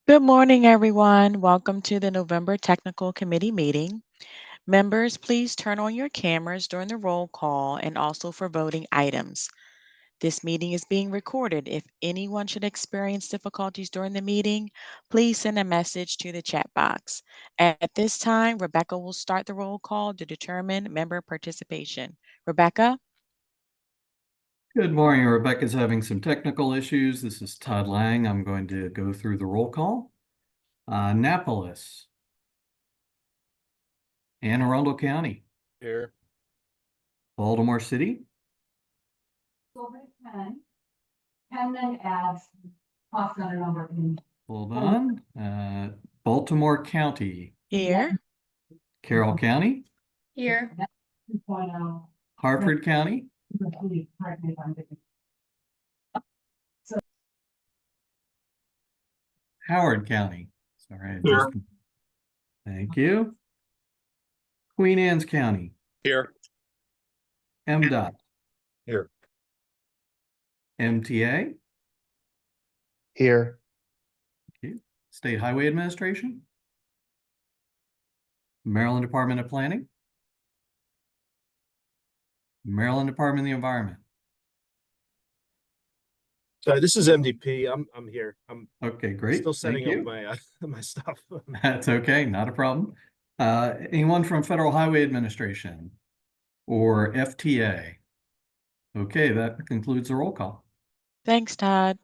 Good morning, everyone. Welcome to the November Technical Committee meeting. Members, please turn on your cameras during the roll call and also for voting items. This meeting is being recorded. If anyone should experience difficulties during the meeting, please send a message to the chat box. At this time, Rebecca will start the roll call to determine member participation. Rebecca? Good morning. Rebecca's having some technical issues. This is Todd Lang. I'm going to go through the roll call. Annapolis. Anne Arundel County. Here. Baltimore City. And then add cost center number in. Hold on. Baltimore County. Here. Carroll County. Here. 2.0. Hartford County. Correct me if I'm different. Howard County. Sorry. Here. Thank you. Queen Anne's County. Here. MDOT. Here. MTA. Here. State Highway Administration. Maryland Department of Planning. Maryland Department of the Environment. So this is MDP. I'm here. I'm Okay, great. still setting Thank up you. my my stuff. That's okay, not a problem. Anyone from Federal Highway Administration or FTA? Okay, that concludes the roll call. Thanks, Todd.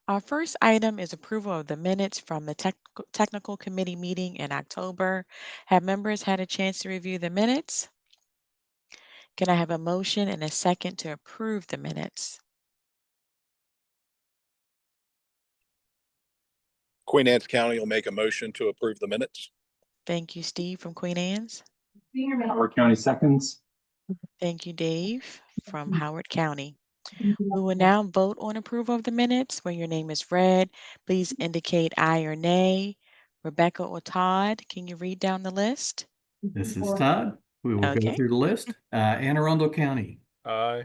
Our first item is approval of the minutes from the technical committee meeting in October. Have members had a chance to review the minutes? Can I have a motion and a second to approve the minutes? Queen Anne's County will make a motion to approve the minutes. Thank you, Steve from Queen Anne's. Howard County seconds. Thank you, Dave from Howard County. We will now vote on approval of the minutes. When your name is read, please indicate aye or nay. Rebecca or Todd, can you read down the list? This is Todd. We will go Okay. through the list. Anne Arundel County, Aye.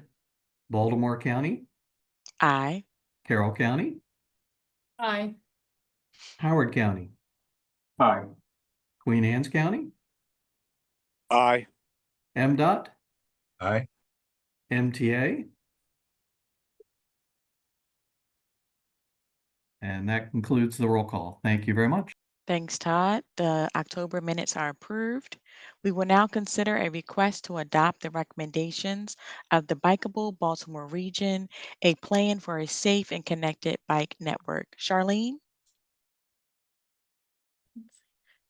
Baltimore County, Aye. Carroll County, Aye. Howard County, Aye. Queen Anne's County, Aye. MDOT, Aye. MTA. And that concludes the roll call. Thank you very much. Thanks, Todd. The October minutes are approved. We will now consider a request to adopt the recommendations of the Bikeable Baltimore region, a plan for a safe and connected bike network. Charlene?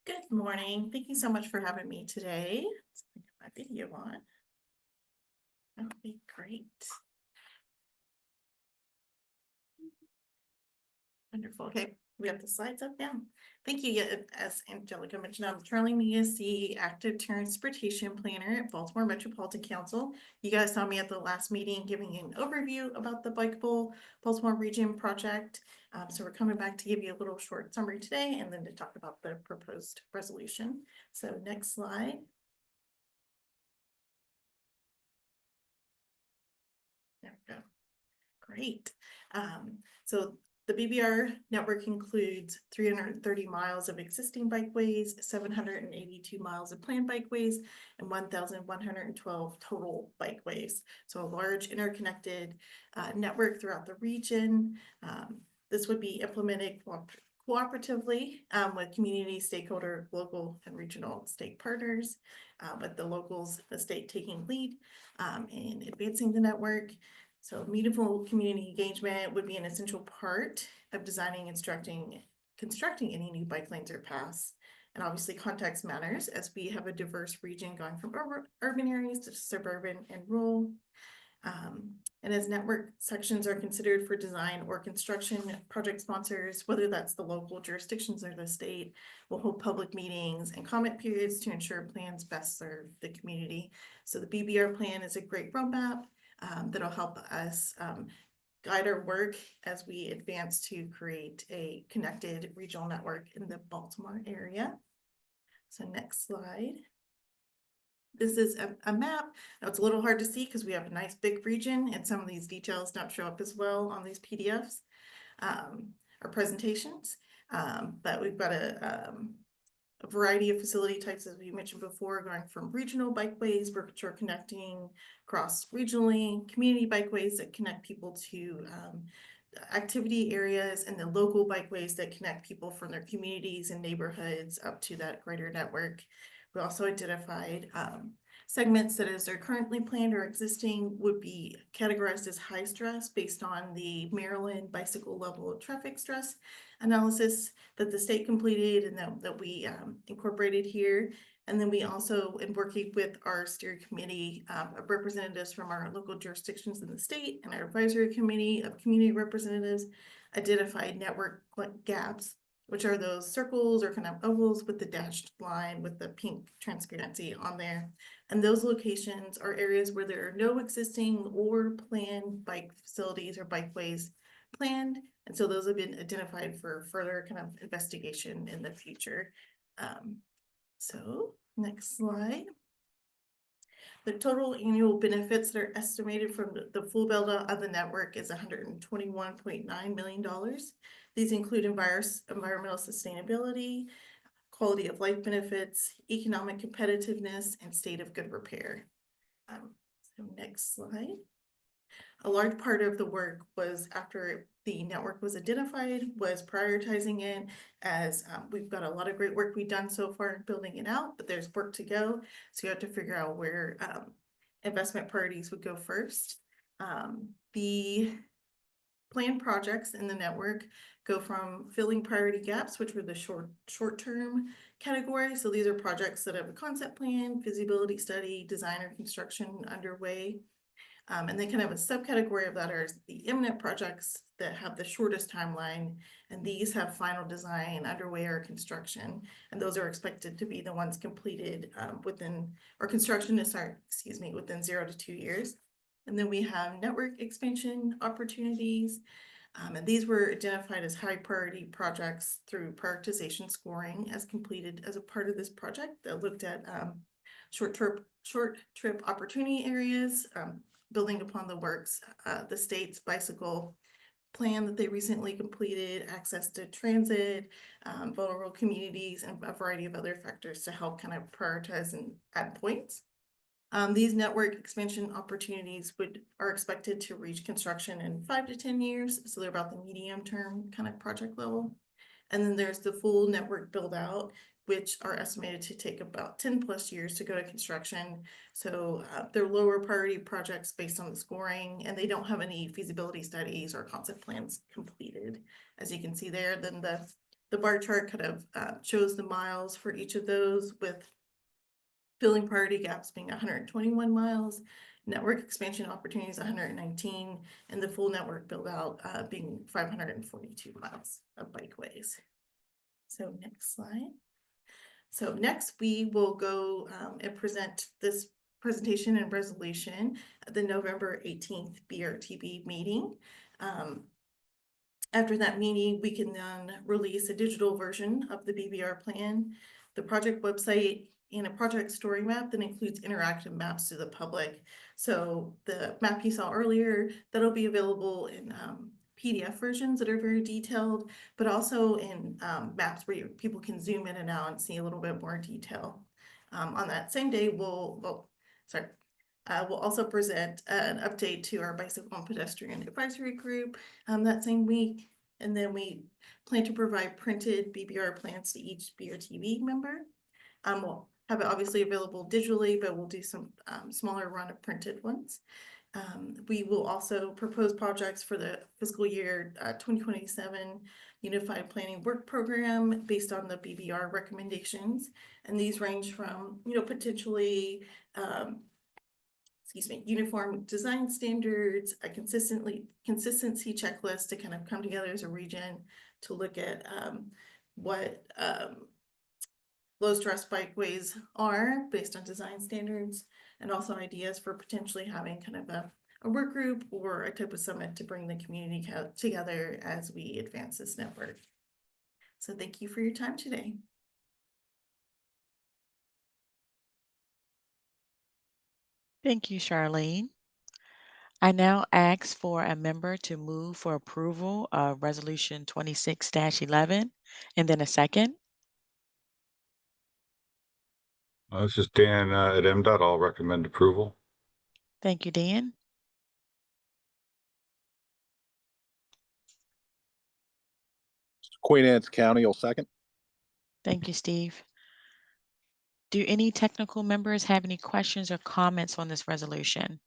Good morning. Thank you so much for having me today. Let's get my video on. That would be great. Wonderful. Okay, we have the slides up now. Thank you. Yeah, as Angelica mentioned, I'm Charlene Meas, the active transportation planner at Baltimore Metropolitan Council. You guys saw me at the last meeting giving you an overview about the Bikeable Baltimore region project. So we're coming back to give you a little short summary today and then to talk about the proposed resolution. So next slide. There we go. Great. So the BBR network includes 330 miles of existing bikeways, 782 miles of planned bikeways, and 1,112 total bikeways. So a large interconnected network throughout the region. This would be implemented cooperatively with community, stakeholder, local, and regional state partners, with the locals, the state taking lead in advancing the network. So meaningful community engagement would be an essential part of designing and constructing any new bike lanes or paths. And obviously context matters as we have a diverse region going from urban areas to suburban and rural. And as network sections are considered for design or construction, project sponsors, whether that's the local jurisdictions or the state, will hold public meetings and comment periods to ensure plans best serve the community. So the BBR plan is a great roadmap that'll help us guide our work as we advance to create a connected regional network in the Baltimore area. So next slide. This is a map. Now it's a little hard to see because we have a nice big region and some of these details don't show up as well on these PDFs or presentations. But we've got a variety of facility types, as we mentioned before, going from regional bikeways, which are connecting across regionally, community bikeways that connect people to activity areas, and the local bikeways that connect people from their communities and neighborhoods up to that greater network. We also identified segments that, as they're currently planned or existing, would be categorized as high stress based on the Maryland bicycle level of traffic stress analysis that the state completed and that we incorporated here. And then we also, in working with our steering committee of representatives from our local jurisdictions in the state and our advisory committee of community representatives, identified network gaps, which are those circles or kind of ovals with the dashed line with the pink transparency on there. And those locations are areas where there are no existing or planned bike facilities or bikeways planned. And so those have been identified for further kind of investigation in the future. So next slide. The total annual benefits that are estimated from the full build out of the network is $121.9 million. These include environmental sustainability, quality of life benefits, economic competitiveness, and state of good repair. So next slide. A large part of the work was, after the network was identified, was prioritizing it, as we've got a lot of great work we've done so far in building it out, but there's work to go. So you have to figure out where investment priorities would go first. The planned projects in the network go from filling priority gaps, which were the short-term category. So these are projects that have a concept plan, feasibility study, design or construction underway. And then kind of a subcategory of that are the imminent projects that have the shortest timeline, and these have final design underway or construction, and those are expected to be the ones completed within 0 to 2 years. And then we have network expansion opportunities, and these were identified as high priority projects through prioritization scoring as completed as a part of this project that looked at short trip opportunity areas, building upon the works, the state's bicycle plan that they recently completed, access to transit, vulnerable communities, and a variety of other factors to help kind of prioritize and add points. These network expansion opportunities are expected to reach construction in 5 to 10 years. So they're about the medium term kind of project level. And then there's the full network build out, which are estimated to take about 10+ years to go to construction. So they're lower priority projects based on the scoring, and they don't have any feasibility studies or concept plans completed. As you can see there, then the bar chart kind of shows the miles for each of those, with filling priority gaps being 121 miles, network expansion opportunities 119, and the full network build out being 542 miles of bikeways. So next slide. So next we will go and present this presentation and resolution at the November 18th BRTB meeting. After that meeting, we can then release a digital version of the BBR plan, the project website, and a project story map that includes interactive maps to the public. So the map you saw earlier, that'll be available in PDF versions that are very detailed, but also in maps where people can zoom in and out and see a little bit more detail. On that same day, we'll also present an update to our bicycle and pedestrian advisory group that same week. And then we plan to provide printed BBR plans to each BRTB member. We'll have it obviously available digitally, but we'll do some smaller run of printed ones. We will also propose projects for the fiscal year 2027 Unified Planning Work Program based on the BBR recommendations. And these range from, potentially, uniform design standards, a consistency checklist to kind of come together as a region to look at what low stress bikeways are based on design standards, and also ideas for potentially having kind of a work group or a type of summit to bring the community together as we advance this network. So thank you for your time today. Thank you, Charlene. I now ask for a member to move for approval of Resolution 26-11 and then a second. This is Dan at MDOT. I'll recommend approval. Thank you, Dan. Queen Anne's County will second. Thank you, Steve. Do any technical members have any questions or comments on this resolution?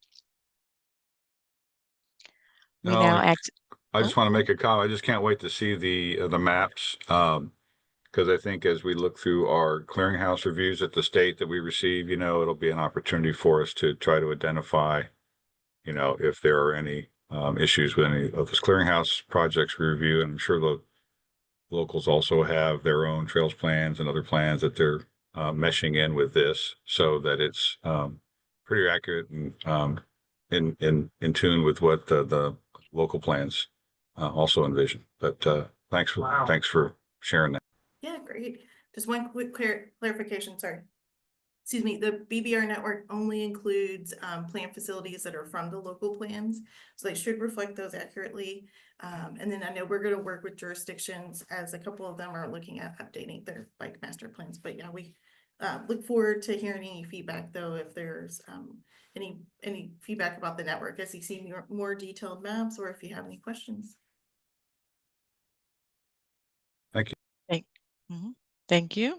We No, now ask. I just want to make a comment. I just can't wait to see the maps. Because I think as we look through our clearinghouse reviews at the state that we receive, it'll be an opportunity for us to try to identify, if there are any issues with any of those clearinghouse projects we review. And I'm sure the locals also have their own trails plans and other plans that they're meshing in with this, so that it's pretty accurate and in tune with what the local plans also envision. But thanks for sharing that. Yeah, great. Just one quick clarification, sorry. Excuse me, the BBR network only includes plant facilities that are from the local plans, so they should reflect those accurately. And then I know we're going to work with jurisdictions, as a couple of them are looking at updating their bike master plans. But yeah, we look forward to hearing any feedback, though, if there's any feedback about the network, as you see more detailed maps, or if you have any questions. Thank you. Thank you.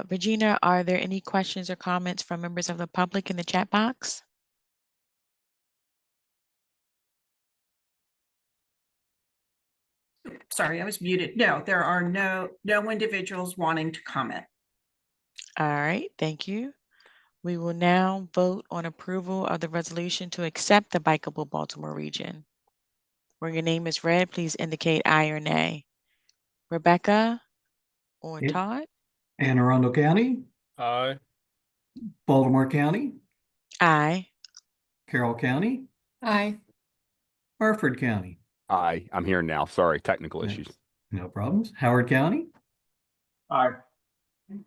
Regina, are there any questions or comments from members of the public in the chat box? Sorry, I was muted. No, there are no individuals wanting to comment. All right, thank you. We will now vote on approval of the resolution to accept the Bikeable Baltimore region. When your name is read, please indicate aye or nay. Rebecca or Yeah. Todd? Anne Arundel County, Aye. Baltimore County, Aye. Carroll County, Aye. Harford County. Aye, I'm here now. Sorry, technical Yeah. issues. No problems. Howard County, Aye.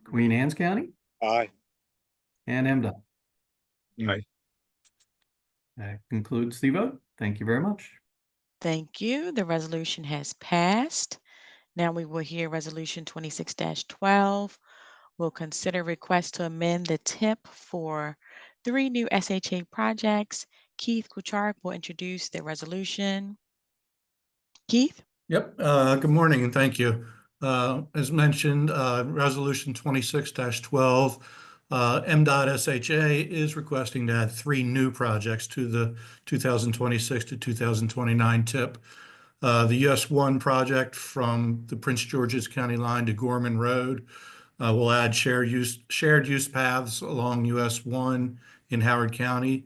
Queen Anne's County, Aye. and MDOT. Aye. That concludes the vote. Thank you very much. Thank you. The resolution has passed. Now we will hear Resolution 26-12. We'll consider request to amend the TIP for 3 new SHA projects. Keith Kuchark will introduce the resolution. Keith? Yep, good morning and thank you. As mentioned, Resolution 26-12, MDOT SHA is requesting to add 3 new projects to the 2026 to 2029 TIP. The US 1 project from the Prince George's County line to Gorman Road will add shared use paths along US 1 in Howard County.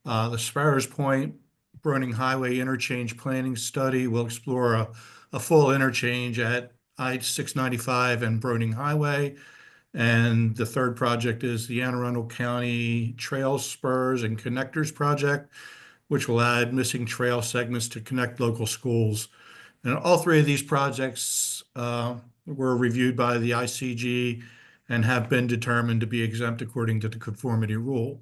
The Sparrows Point Broning Highway interchange planning study will explore a full interchange at I-695 and Broning Highway. And the third project is the Anne Arundel County Trail Spurs and Connectors project, which will add missing trail segments to connect local schools. And all 3 of these projects were reviewed by the ICG and have been determined to be exempt according to the conformity rule.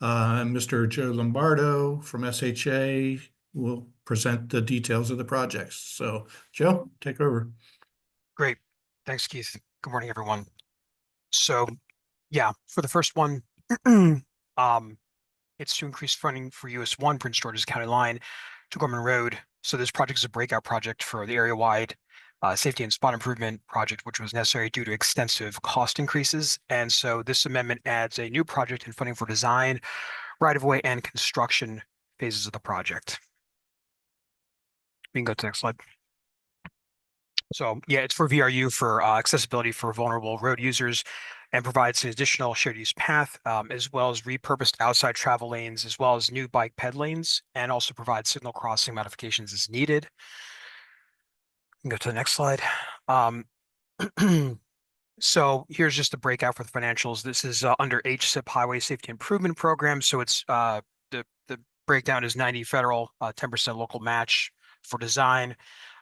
Mr. Joe Lombardo from SHA will present the details of the projects. So, Joe, take over. Great. Thanks, Keith. Good morning, everyone. So, yeah, for the first one, it's to increase funding for US 1 Prince George's County line to Gorman Road. So this project is a breakout project for the area-wide safety and spot improvement project, which was necessary due to extensive cost increases. And so this amendment adds a new project and funding for design, right-of-way, and construction phases of the project. We can go to the next slide. So yeah, it's for VRU for accessibility for vulnerable road users, and provides an additional shared use path, as well as repurposed outside travel lanes, as well as new bike ped lanes, and also provides signal crossing modifications as needed. We can go to the next slide. So here's just a breakout for the financials. This is under HSIP Highway Safety Improvement Program. So it's the breakdown is 90 federal, 10% local match for design.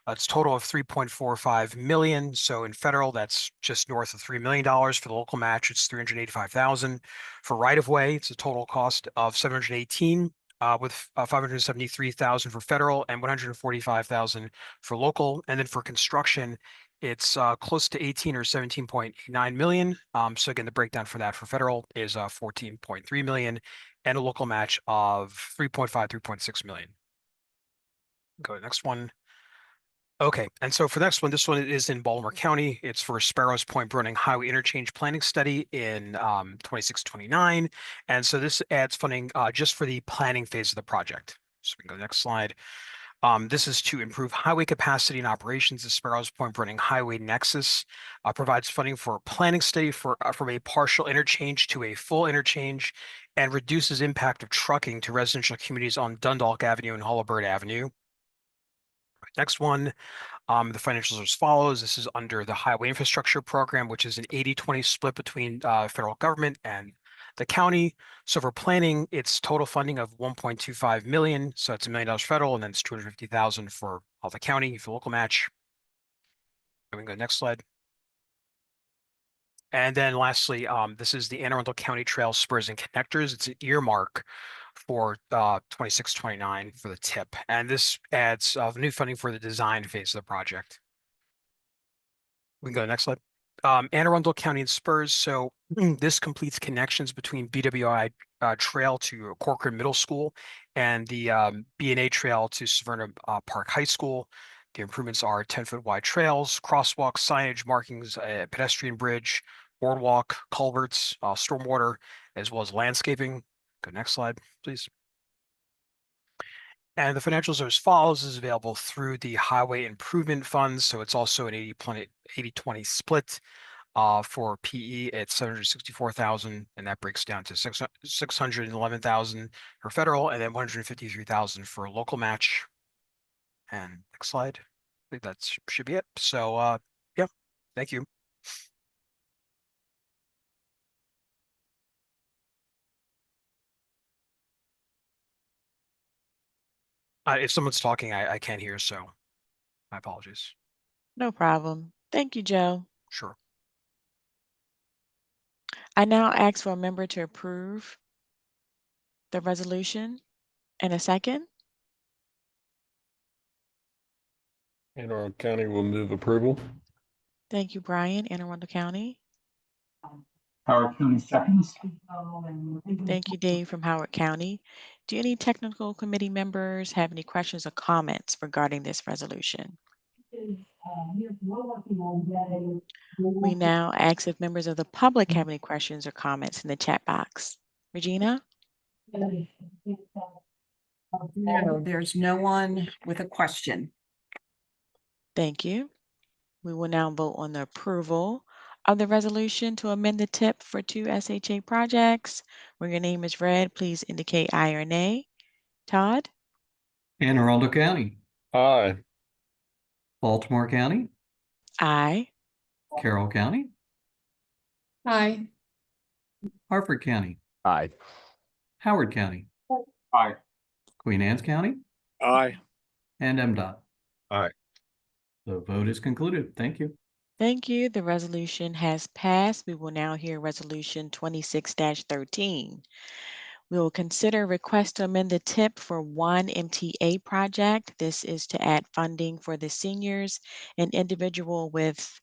It's total of 3.45 million. So in federal, that's just north of $3 million. For the local match, it's 385,000. For right of way, it's a total cost of 718. with 573,000 for federal and 145,000 for local. And then for construction, it's close to 18 or 17.9 million. So again, the breakdown for that for federal is 14.3 million and a local match of 3.5, 3.6 million. Go to the next one. Okay, and so for the next one, this one is in Baltimore County. It's for Sparrows Point Bruning Highway Interchange Planning Study in 2629. And so this adds funding just for the planning phase of the project. So we can go to the next slide. This is to improve highway capacity and operations. The Sparrows Point Bruning Highway Nexus provides funding for a planning study for from a partial interchange to a full interchange and reduces impact of trucking to residential communities on Dundalk Avenue and Hullabird Avenue. Next one, the financials are as follows. This is under the Highway Infrastructure Program, which is an 80-20 split between federal government and the county. So for planning, it's total funding of 1.25 million. So it's $1 million federal, and then it's 250,000 for all the county for local match. And we can go next slide. And then lastly, this is the Anne Arundel County Trail Spurs and Connectors. It's an earmark for 2629 for the tip. And this adds new funding for the design phase of the project. We can go to the next slide. Anne Arundel County and Spurs. So this completes connections between BWI Trail to Corcoran Middle School and the B&A Trail to Severna Park High School. The improvements are 10-foot wide trails, crosswalk signage, markings, a pedestrian bridge, boardwalk, culverts, stormwater, as well as landscaping. Go next slide, please. And the financials are as follows. Is available through the Highway Improvement Funds. So it's also an 80-20 split. For PE, it's 764,000, and that breaks down to 611,000 for federal, and then 153,000 for local match. And next slide. I think that should be it. So, yeah, thank you. If someone's talking, I can't hear, so my apologies. No problem. Thank you, Joe. Sure. I now ask for a member to approve the resolution in a second. Anne Arundel County will move approval. Thank you, Brian. Anne Arundel County. Howard County seconds. Thank you, Dave from Howard County. Do any technical committee members have any questions or comments regarding this resolution? We now ask if members of the public have any questions or comments in the chat box. Regina? No, there's no one with a question. Thank you. We will now vote on the approval of the resolution to amend the tip for 2 SHA projects. When your name is read, please indicate aye or nay. Todd? Anne Arundel County, Aye. Baltimore County, Aye. Carroll County, Aye. Harford County, Aye. Howard County, Aye. Queen Anne's County, Aye. and MDOT. Aye. The vote is concluded. Thank you. Thank you. The resolution has passed. We will now hear Resolution 26-13. We will consider request to amend the tip for 1 MTA project. This is to add funding for the seniors and individual with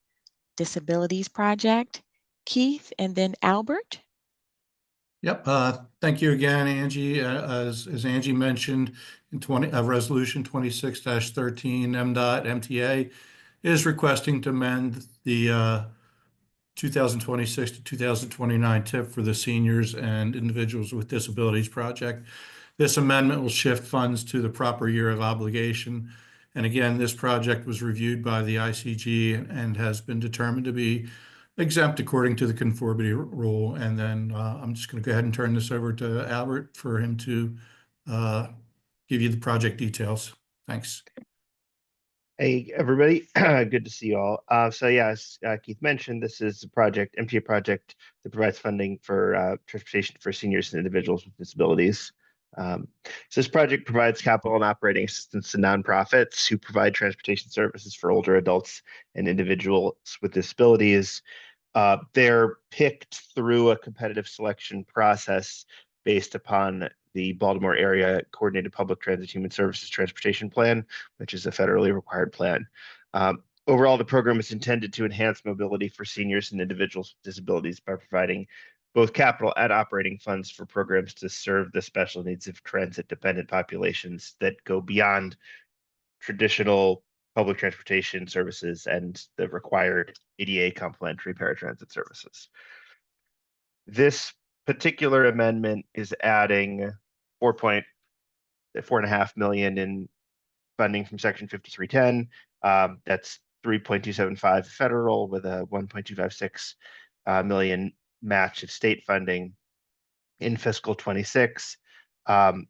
disabilities project. Keith and then Albert. Yep, thank you again, Angie. As Angie mentioned, in Resolution 26-13, MDOT MTA is requesting to amend the 2026 to 2029 tip for the seniors and individuals with disabilities project. This amendment will shift funds to the proper year of obligation. And again, this project was reviewed by the ICG and has been determined to be exempt according to the conformity rule. And then I'm just going to go ahead and turn this over to Albert for him to give you the project details. Thanks. Hey, everybody. Good to see you all. So yeah, as Keith mentioned, this is a project, MTA project that provides funding for transportation for seniors and individuals with disabilities. So this project provides capital and operating assistance to nonprofits who provide transportation services for older adults and individuals with disabilities. They're picked through a competitive selection process based upon the Baltimore Area Coordinated Public Transit Human Services Transportation Plan, which is a federally required plan. Overall, the program is intended to enhance mobility for seniors and individuals with disabilities by providing both capital and operating funds for programs to serve the special needs of transit-dependent populations that go beyond traditional public transportation services and the required ADA complementary paratransit services. This particular amendment is adding 4.5 million in funding from Section 5310. That's 3.275 federal with a 1.256 million match of state funding in fiscal 26,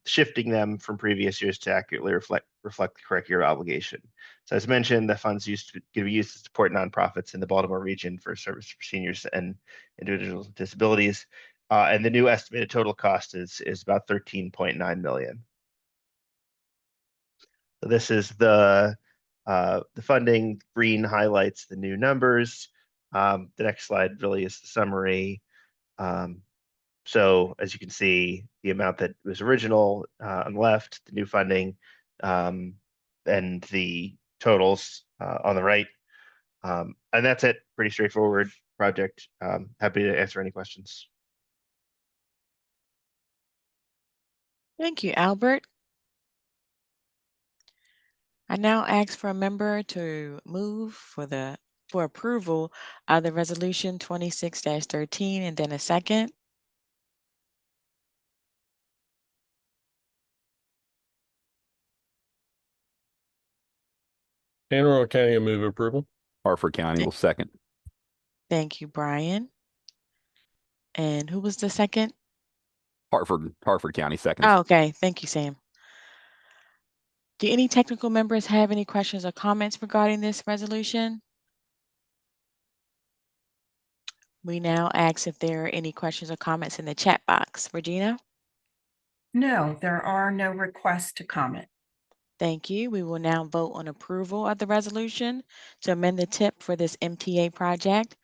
shifting them from previous years to accurately reflect the correct year obligation. So as mentioned, the funds can be used to support nonprofits in the Baltimore region for service for seniors and individuals with disabilities. And the new estimated total cost is about 13.9 million. So this is the funding. Green highlights the new numbers. The next slide really is the summary. So as you can see, the amount that was original on the left, the new funding, and the totals on the right. And that's it. Pretty straightforward project. Happy to answer any questions. Thank you, Albert. I now ask for a member to move for approval of the resolution 26-13 and then a second. Anne Arundel County will move approval. Hartford County will second. Thank you, Brian. And who was the second? Hartford County second. Oh, okay. Thank you, Sam. Do any technical members have any questions or comments regarding this resolution? We now ask if there are any questions or comments in the chat box. Regina? No, there are no requests to comment. Thank you. We will now vote on approval of the resolution to amend the TIP for this MTA project.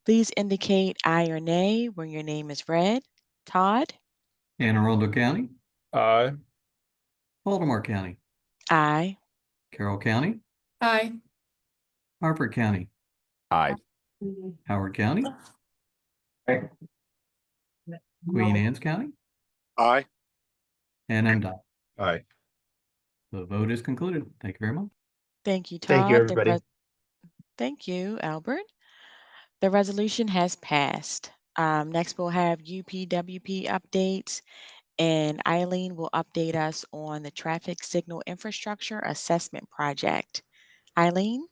Please indicate aye or nay when your name is read. Todd? Anne Arundel County, Aye. Baltimore County, Aye. Carroll County, Aye. Hartford County, Aye. Howard County, Aye. Queen Anne's County, Aye. and MDOT. Aye. The vote is concluded. Thank you very much. Thank you, Todd. Thank you, everybody. Thank you, Albert. The resolution has passed. Next, we'll have UPWP updates, and Eileen will update us on the traffic signal infrastructure assessment project. Eileen?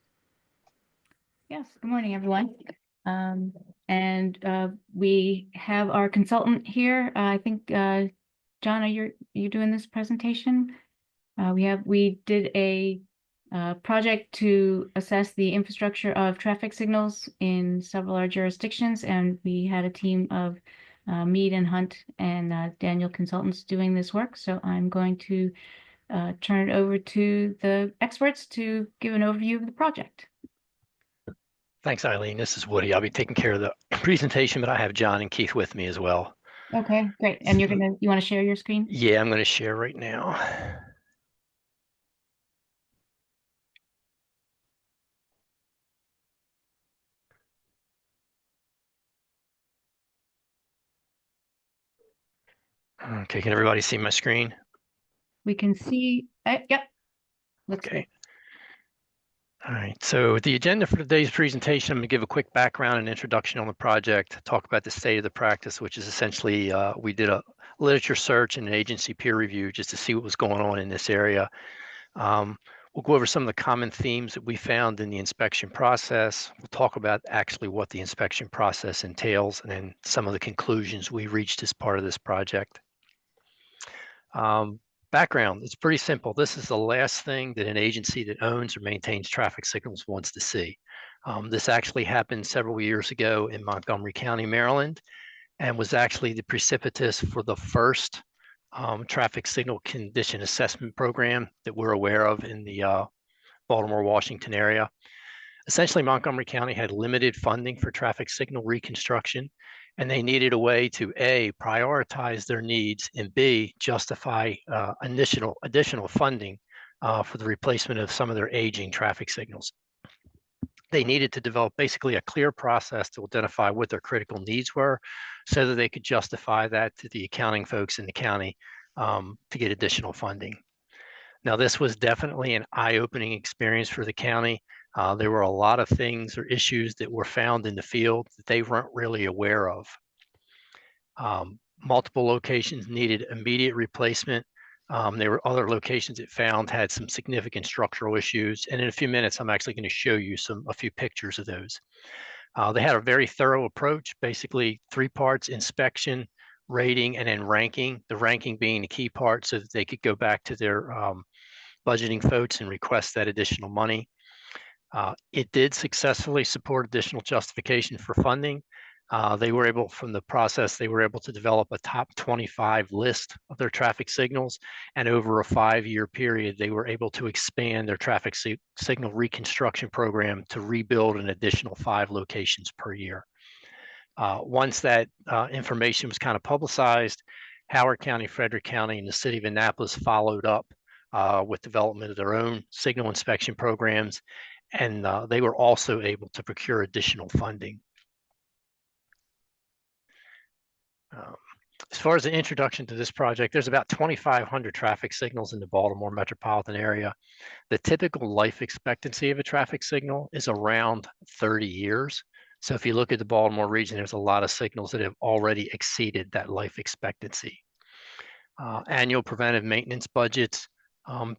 Yes, good morning, everyone. We have our consultant here. I think, John, are you doing this presentation? We did a project to assess the infrastructure of traffic signals in several of our jurisdictions, and we had a team of Mead and Hunt and Daniel consultants doing this work. So I'm going to turn it over to the experts to give an overview of the project. Thanks, Eileen. This is Woody. I'll be taking care of the presentation, but I have John and Keith with me as well. Okay, great. And you want to share your screen? Yeah, I'm going to share right now. Okay, can everybody see my screen? We can see, yep. Okay. All right, so the agenda for today's presentation, I'm going to give a quick background and introduction on the project, talk about the state of the practice, which is essentially, we did a literature search and an agency peer review just to see what was going on in this area. We'll go over some of the common themes that we found in the inspection process. We'll talk about actually what the inspection process entails and then some of the conclusions we reached as part of this project. Background, it's pretty simple. This is the last thing that an agency that owns or maintains traffic signals wants to see. This actually happened several years ago in Montgomery County, Maryland, and was actually the precipitous for the first traffic signal condition assessment program that we're aware of in the Baltimore, Washington area. Essentially, Montgomery County had limited funding for traffic signal reconstruction, And they needed a way to A, prioritize their needs, and B, justify additional funding for the replacement of some of their aging traffic signals. They needed to develop basically a clear process to identify what their critical needs were so that they could justify that to the accounting folks in the county to get additional funding. Now, this was definitely an eye-opening experience for the county. There were a lot of things or issues that were found in the field that they weren't really aware of. Multiple locations needed immediate replacement. There were other locations that found had some significant structural issues. And in a few minutes, I'm actually going to show you a few pictures of those. They had a very thorough approach, basically 3 parts: inspection, rating, and then ranking. The ranking being the key part so that they could go back to their budgeting folks and request that additional money. It did successfully support additional justification for funding. They were able, from the process, they were able to develop a top 25 list of their traffic signals. And over a 5-year period, they were able to expand their traffic signal reconstruction program to rebuild an additional 5 locations per year. Once that information was kind of publicized, Howard County, Frederick County, and the city of Annapolis followed up with development of their own signal inspection programs. And they were also able to procure additional funding. As far as the introduction to this project, there's about 2,500 traffic signals in the Baltimore metropolitan area. The typical life expectancy of a traffic signal is around 30 years. So if you look at the Baltimore region, there's a lot of signals that have already exceeded that life expectancy. Annual preventive maintenance budgets,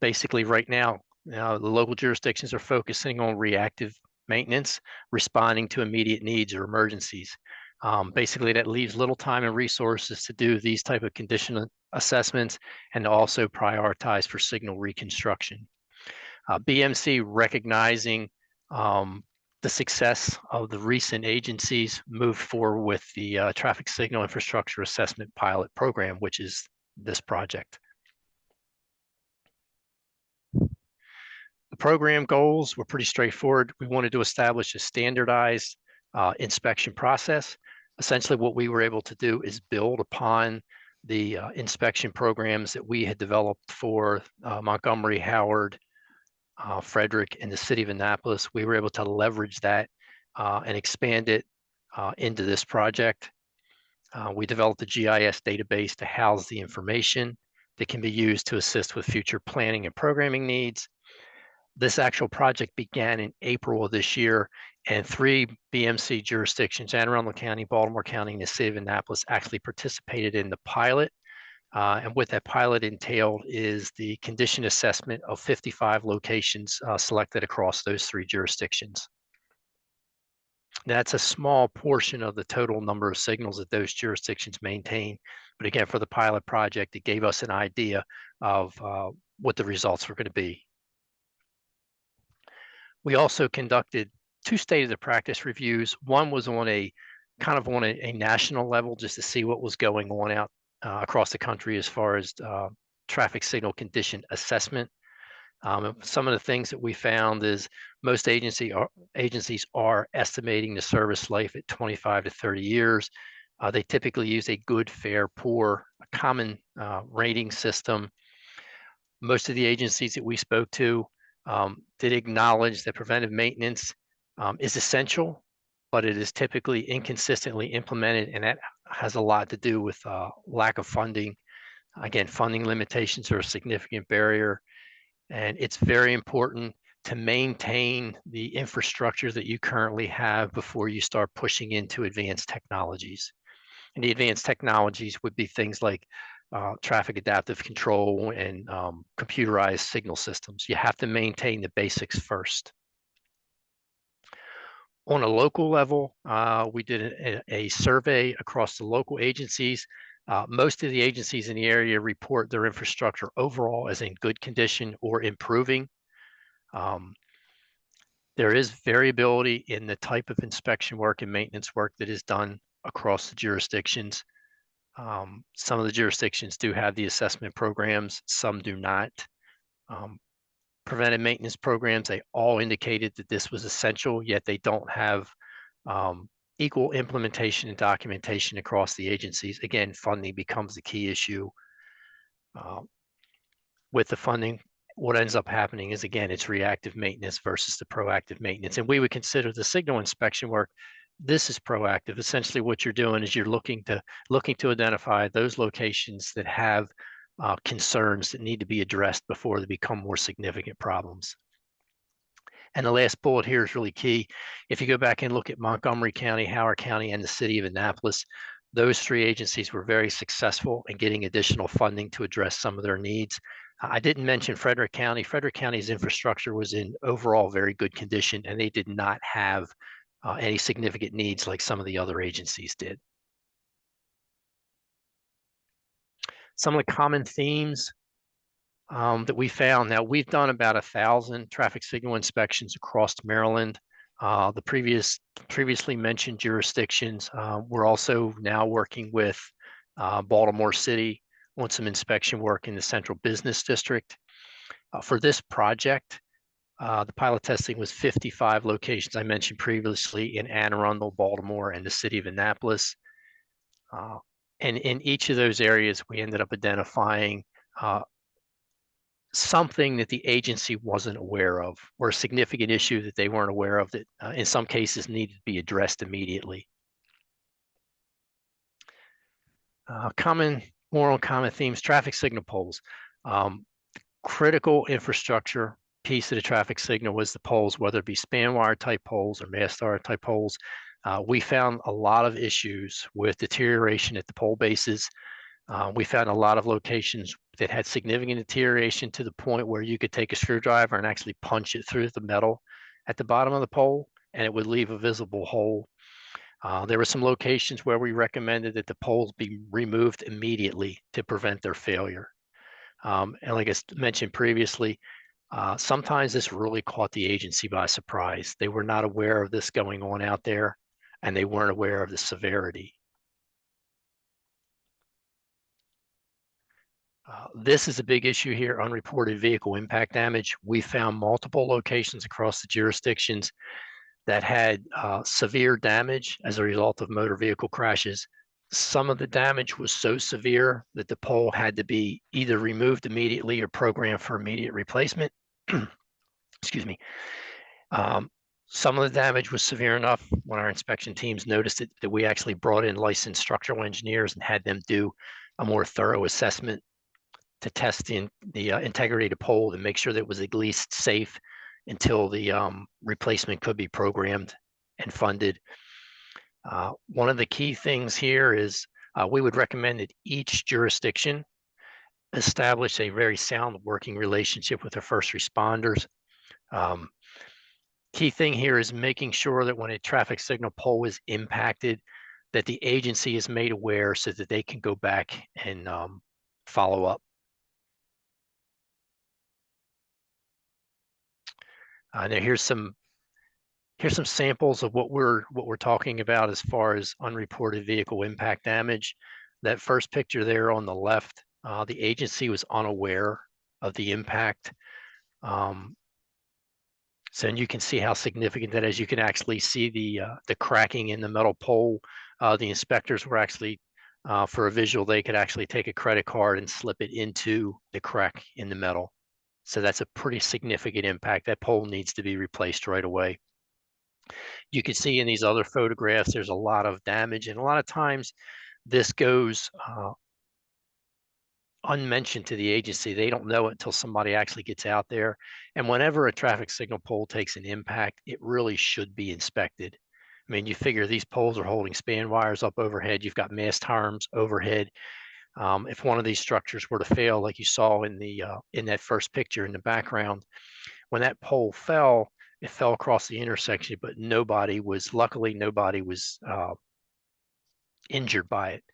basically right now, the local jurisdictions are focusing on reactive maintenance, responding to immediate needs or emergencies. Basically, that leaves little time and resources to do these type of condition assessments and also prioritize for signal reconstruction. BMC, recognizing the success of the recent agencies, moved forward with the Traffic Signal Infrastructure Assessment Pilot Program, which is this project. The program goals were pretty straightforward. We wanted to establish a standardized inspection process. Essentially, what we were able to do is build upon the inspection programs that we had developed for Montgomery, Howard, Frederick, and the city of Annapolis. We were able to leverage that and expand it into this project. We developed a GIS database to house the information that can be used to assist with future planning and programming needs. This actual project began in April of this year, and 3 BMC jurisdictions, Anne Arundel County, Baltimore County, and the city of Annapolis, actually participated in the pilot. And what that pilot entailed is the condition assessment of 55 locations selected across those 3 jurisdictions. That's a small portion of the total number of signals that those jurisdictions maintain. But again, for the pilot project, it gave us an idea of what the results were going to be. We also conducted 2 state-of-the-practice reviews. One was on a national level, just to see what was going on out across the country as far as traffic signal condition assessment. Some of the things that we found is most agencies are estimating the service life at 25 to 30 years. They typically use a good, fair, poor, a common rating system. Most of the agencies that we spoke to did acknowledge that preventive maintenance is essential, but it is typically inconsistently implemented, and that has a lot to do with lack of funding. Again, funding limitations are a significant barrier, and it's very important to maintain the infrastructure that you currently have before you start pushing into advanced technologies. And the advanced technologies would be things like traffic adaptive control and computerized signal systems. You have to maintain the basics first. On a local level, we did a survey across the local agencies. Most of the agencies in the area report their infrastructure overall as in good condition or improving. There is variability in the type of inspection work and maintenance work that is done across the jurisdictions. Some of the jurisdictions do have the assessment programs, some do not. Preventive maintenance programs, they all indicated that this was essential, yet they don't have equal implementation and documentation across the agencies. Again, funding becomes the key issue. With the funding, what ends up happening is, again, it's reactive maintenance versus the proactive maintenance. And we would consider the signal inspection work, this is proactive. Essentially what you're doing is you're looking to identify those locations that have concerns that need to be addressed before they become more significant problems. And the last bullet here is really key. If you go back and look at Montgomery County, Howard County, and the city of Annapolis, those three agencies were very successful in getting additional funding to address some of their needs. I didn't mention Frederick County. Frederick County's infrastructure was in overall very good condition, and they did not have any significant needs like some of the other agencies did. Some of the common themes that we found. Now, we've done about 1,000 traffic signal inspections across Maryland. The previously mentioned jurisdictions. We're also now working with Baltimore City on some inspection work in the Central Business District. For this project, the pilot testing was 55 locations I mentioned previously in Anne Arundel, Baltimore, and the city of Annapolis. And in each of those areas, we ended up identifying something that the agency wasn't aware of, or a significant issue that they weren't aware of that in some cases needed to be addressed immediately. Common themes, traffic signal poles. Critical infrastructure piece of the traffic signal was the poles, whether it be span wire type poles or mast wire type poles. We found a lot of issues with deterioration at the pole bases. We found a lot of locations that had significant deterioration to the point where you could take a screwdriver and actually punch it through the metal at the bottom of the pole, and it would leave a visible hole. There were some locations where we recommended that the poles be removed immediately to prevent their failure. And like I mentioned previously, sometimes this really caught the agency by surprise. They were not aware of this going on out there, and they weren't aware of the severity. This is a big issue here, unreported vehicle impact damage. We found multiple locations across the jurisdictions that had severe damage as a result of motor vehicle crashes. Some of the damage was so severe that the pole had to be either removed immediately or programmed for immediate replacement. Excuse me. Some of the damage was severe enough when our inspection teams noticed it that we actually brought in licensed structural engineers and had them do a more thorough assessment to test the integrity of the pole to make sure that it was at least safe until the replacement could be programmed and funded. One of the key things here is we would recommend that each jurisdiction establish a very sound working relationship with their first responders. Key thing here is making sure that when a traffic signal pole is impacted, that the agency is made aware so that they can go back and follow up. Now here's some samples of what we're talking about as far as unreported vehicle impact damage. That first picture there on the left, the agency was unaware of the impact. So and you can see how significant that is. You can actually see the cracking in the metal pole. The inspectors were actually, for a visual, they could actually take a credit card and slip it into the crack in the metal. So that's a pretty significant impact. That pole needs to be replaced right away. You can see in these other photographs, there's a lot of damage, and a lot of times this goes unmentioned to the agency. They don't know it until somebody actually gets out there. And whenever a traffic signal pole takes an impact, it really should be inspected. I mean, you figure these poles are holding span wires up overhead. You've got mast arms overhead. If one of these structures were to fail, like you saw in that first picture in the background, when that pole fell, it fell across the intersection, but luckily nobody was injured by it.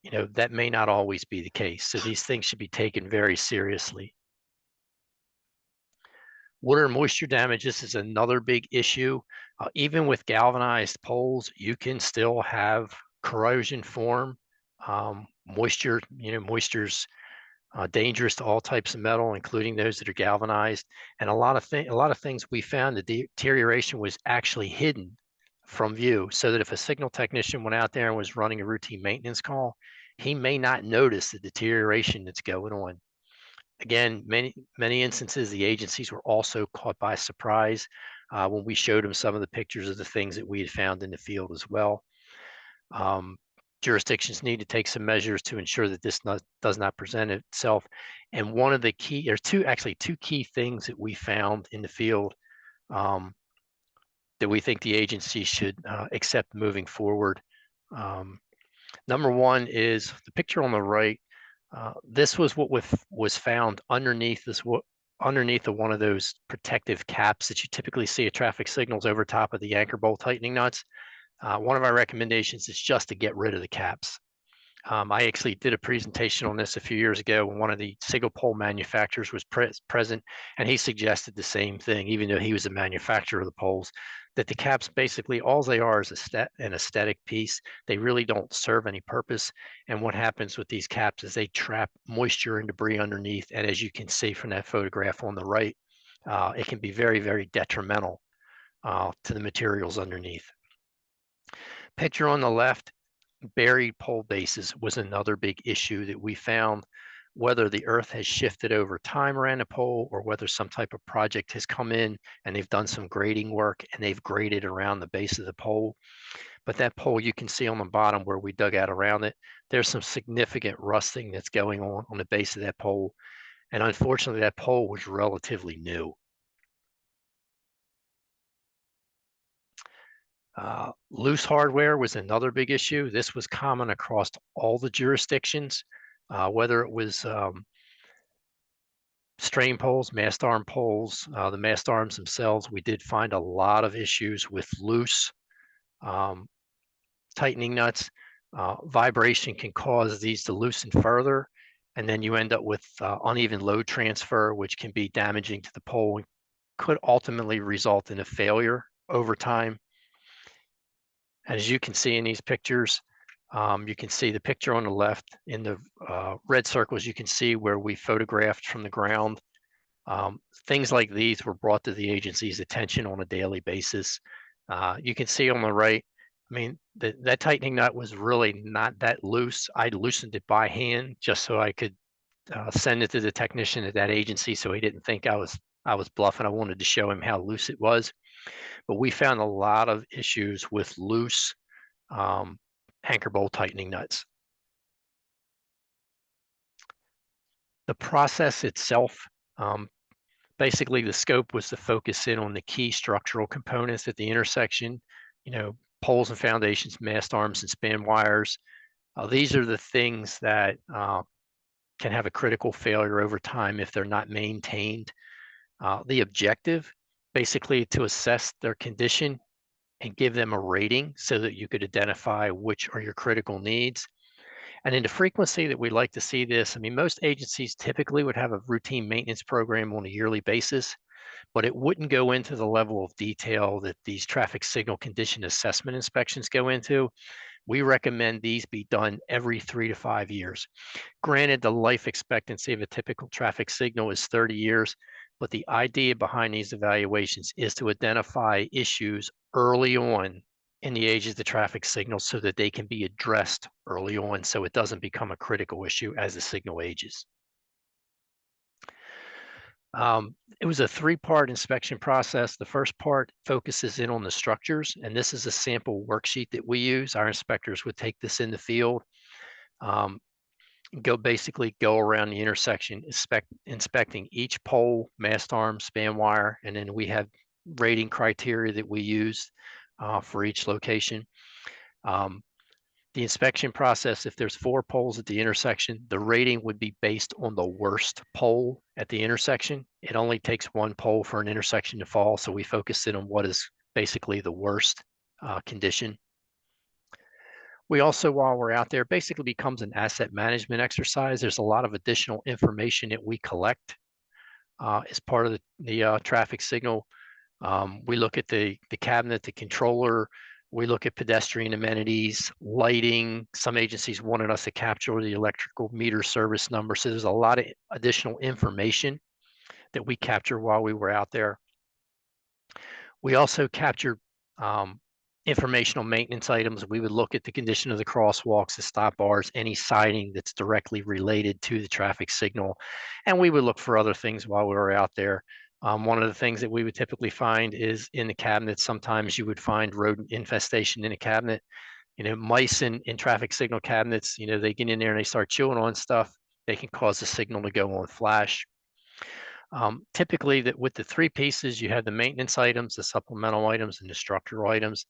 You know, that may not always be the case. So these things should be taken very seriously. Water and moisture damage, this is another big issue. Even with galvanized poles, you can still have corrosion form. Moisture's dangerous to all types of metal, including those that are galvanized. And a lot of things we found, the deterioration was actually hidden from view, so that if a signal technician went out there and was running a routine maintenance call, he may not notice the deterioration that's going on. Again, many instances, the agencies were also caught by surprise when we showed them some of the pictures of the things that we had found in the field as well. Jurisdictions need to take some measures to ensure that this does not present itself. And one of the key, there's two key things that we found in the field that we think the agency should accept moving forward. Number one is the picture on the right. This was what was found underneath underneath of one of those protective caps that you typically see at traffic signals over top of the anchor bolt tightening nuts. One of our recommendations is just to get rid of the caps. I actually did a presentation on this a few years ago when one of the signal pole manufacturers was present, and he suggested the same thing, even though he was a manufacturer of the poles, that the caps basically, all they are is an aesthetic piece. They really don't serve any purpose. And what happens with these caps is they trap moisture and debris underneath. And as you can see from that photograph on the right, it can be very, very detrimental to the materials underneath. Picture on the left, buried pole bases was another big issue that we found. Whether the earth has shifted over time around the pole or whether some type of project has come in and they've done some grading work and they've graded around the base of the pole. But that pole, you can see on the bottom where we dug out around it, there's some significant rusting that's going on the base of that pole. And unfortunately, that pole was relatively new. Loose hardware was another big issue. This was common across all the jurisdictions, whether it was strain poles, mast arm poles, the mast arms themselves. We did find a lot of issues with loose tightening nuts. Vibration can cause these to loosen further, and then you end up with uneven load transfer, which can be damaging to the pole and could ultimately result in a failure over time. As you can see in these pictures, you can see the picture on the left in the red circles, you can see where we photographed from the ground. Things like these were brought to the agency's attention on a daily basis. You can see on the right, I mean, that tightening nut was really not that loose. I loosened it by hand just so I could send it to the technician at that agency so he didn't think I was bluffing. I wanted to show him how loose it was. But we found a lot of issues with loose anchor bolt tightening nuts. The process itself, basically the scope was to focus in on the key structural components at the intersection, poles and foundations, mast arms and span wires. These are the things that can have a critical failure over time if they're not maintained. The objective, basically to assess their condition and give them a rating so that you could identify which are your critical needs. And in the frequency that we like to see this, I mean, most agencies typically would have a routine maintenance program on a yearly basis, but it wouldn't go into the level of detail that these traffic signal condition assessment inspections go into. We recommend these be done every 3 to 5 years. Granted, the life expectancy of a typical traffic signal is 30 years, but the idea behind these evaluations is to identify issues early on in the age of the traffic signal so that they can be addressed early on so it doesn't become a critical issue as the signal ages. It was a 3-part inspection process. The first part focuses in on the structures, and this is a sample worksheet that we use. Our inspectors would take this in the field, basically go around the intersection, inspecting each pole, mast arm, span wire, and then we have rating criteria that we use for each location. The inspection process, if there's 4 poles at the intersection, the rating would be based on the worst pole at the intersection. It only takes 1 pole for an intersection to fall, so we focus in on what is basically the worst condition. We also, while we're out there, basically becomes an asset management exercise. There's a lot of additional information that we collect as part of the traffic signal. We look at the cabinet, the controller. We look at pedestrian amenities, lighting. Some agencies wanted us to capture the electrical meter service number. So there's a lot of additional information that we capture while we were out there. We also captured informational maintenance items. We would look at the condition of the crosswalks, the stop bars, any siding that's directly related to the traffic signal. And we would look for other things while we were out there. One of the things that we would typically find is in the cabinets, sometimes you would find rodent infestation in a cabinet. Mice in traffic signal cabinets, they get in there and they start chewing on stuff. They can cause the signal to go on flash. Typically, with the three pieces, you have the maintenance items, the supplemental items, and the structural items.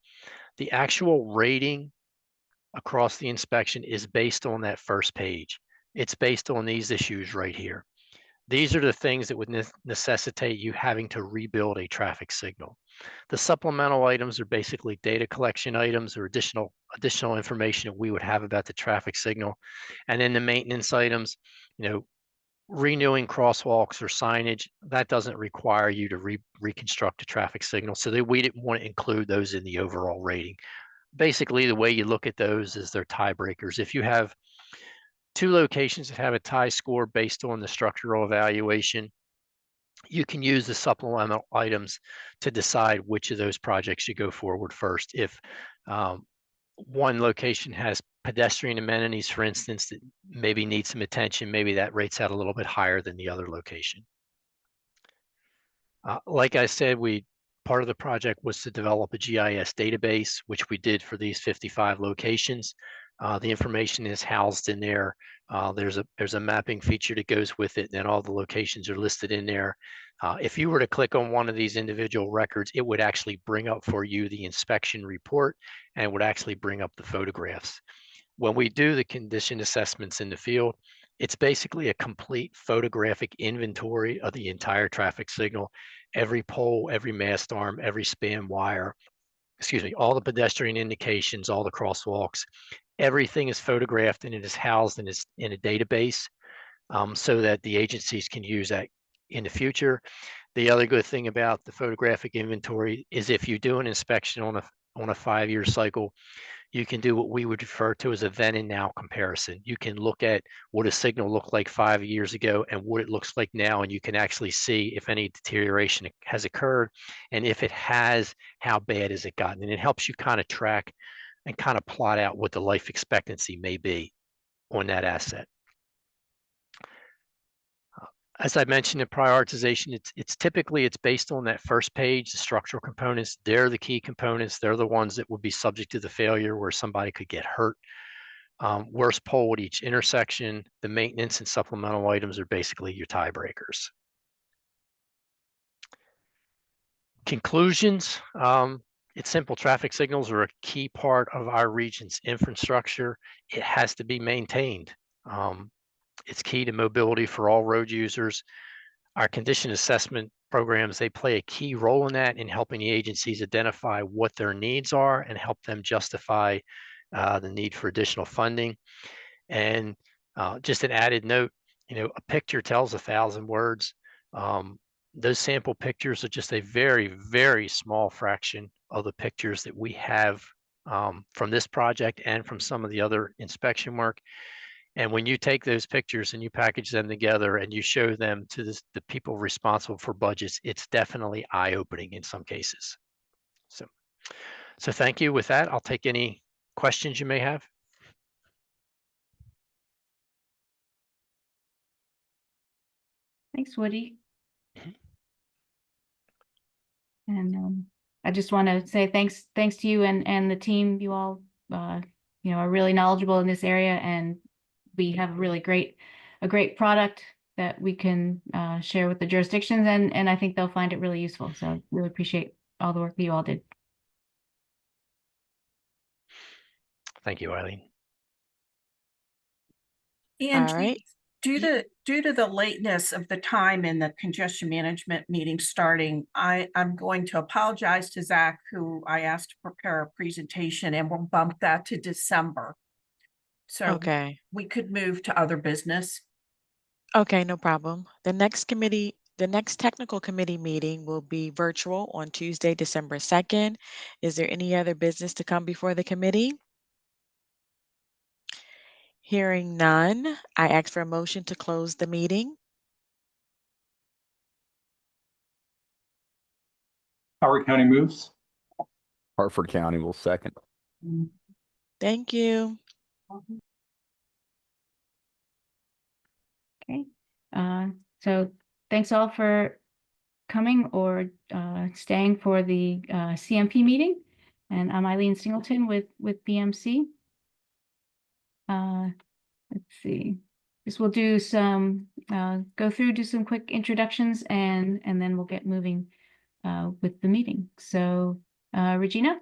The actual rating across the inspection is based on that first page. It's based on these issues right here. These are the things that would necessitate you having to rebuild a traffic signal. The supplemental items are basically data collection items or additional information that we would have about the traffic signal. And then the maintenance items, renewing crosswalks or signage, that doesn't require you to reconstruct a traffic signal. So we didn't want to include those in the overall rating. Basically, the way you look at those is they're tiebreakers. If you have two locations that have a tie score based on the structural evaluation, you can use the supplemental items to decide which of those projects you go forward first. If one location has pedestrian amenities, for instance, that maybe need some attention, maybe that rates out a little bit higher than the other location. Like I said, part of the project was to develop a GIS database, which we did for these 55 locations. The information is housed in there. There's a mapping feature that goes with it, and then all the locations are listed in there. If you were to click on one of these individual records, it would actually bring up for you the inspection report, and it would actually bring up the photographs. When we do the condition assessments in the field, it's basically a complete photographic inventory of the entire traffic signal, every pole, every mast arm, every span wire, all the pedestrian indications, all the crosswalks. Everything is photographed and it is housed in a database so that the agencies can use that in the future. The other good thing about the photographic inventory is if you do an inspection on a 5-year cycle, you can do what we would refer to as a then and now comparison. You can look at what a signal looked like 5 years ago and what it looks like now, and you can actually see if any deterioration has occurred, and if it has, how bad has it gotten. And it helps you kind of track and kind of plot out what the life expectancy may be on that asset. As I mentioned in prioritization, it's typically based on that first page, the structural components. They're the key components. They're the ones that would be subject to the failure where somebody could get hurt. Worst pole at each intersection. The maintenance and supplemental items are basically your tiebreakers. Conclusions. It's simple. Traffic signals are a key part of our region's infrastructure. It has to be maintained. It's key to mobility for all road users. Our condition assessment programs, they play a key role in that, in helping the agencies identify what their needs are and help them justify the need for additional funding. And just an added note, a picture tells 1,000 words. Those sample pictures are just a very, very small fraction of the pictures that we have from this project and from some of the other inspection work. And when you take those pictures and you package them together and you show them to the people responsible for budgets, it's definitely eye-opening in some cases. So thank you. With that, I'll take any questions you may have. Thanks, Woody. And I just want to say thanks to you and the team. You all, are really knowledgeable in this area, and we have a great product that we can share with the jurisdictions, and I think they'll find it really useful. So really appreciate all the work that you all did. Thank you, Eileen. And All right. due to the lateness of the time in the congestion management meeting starting, I'm going to apologize to Zach, who I asked to prepare a presentation, and we'll bump that to December. So Okay. we could move to other business. Okay, no problem. The next technical committee meeting will be virtual on Tuesday, December 2nd. Is there any other business to come before the committee? Hearing none, I ask for a motion to close the meeting. Howard County moves. Hartford County will second. Thank you. Okay, so thanks all for coming or staying for the CMP meeting. And I'm Eileen Singleton with BMC. Let's see. This will do some do some quick introductions and then we'll get moving with the meeting. So Regina,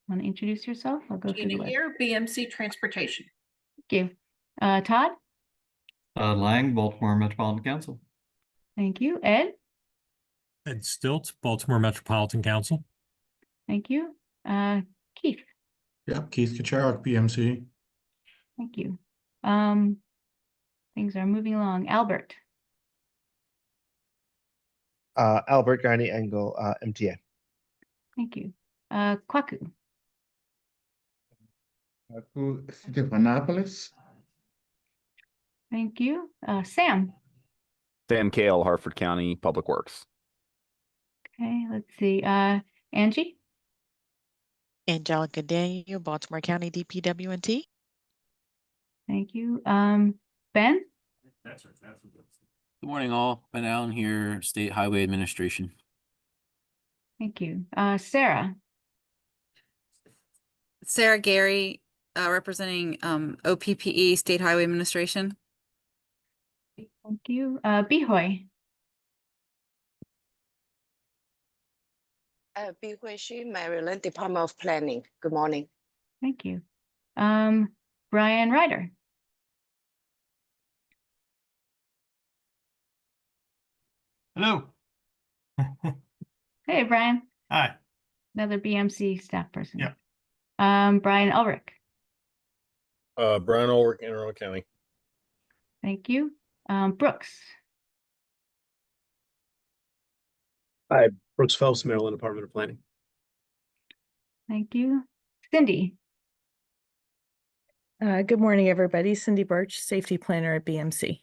want to introduce yourself? I'll go through the Gina list. here, BMC Transportation. Thank you. Todd? Lang, Baltimore Metropolitan Council. Thank you. Ed? Ed Stilt, Baltimore Metropolitan Council. Thank you. Keith? Yep, Keith Kucharik, BMC. Thank you. Things are moving along. Albert? Albert Garney Engel, MTA. Thank you. Kwaku? City of Annapolis. Thank you. Sam? Sam Kale, Hartford County Public Works. Okay, let's see. Angie? Angelica Daniel, Baltimore County DPW&T. Thank you. Ben? Good morning, all. Ben Allen here, State Highway Administration. Thank you. Sarah? Sarah Gary, representing OPPE State Highway Administration. Thank you. Bihoy? Bihui Shi, Maryland Department of Planning. Good morning. Thank you. Brian Ryder? Hello. Hey, Brian. Hi. Another BMC staff person. Yeah. Brian Ulrich? Brian Ulrich, Anne Arundel County. Thank you. Brooks? Hi, Brooks Phelps, Maryland Department of Planning. Thank you. Cindy? Good morning, everybody. Cindy Birch, Safety Planner at BMC.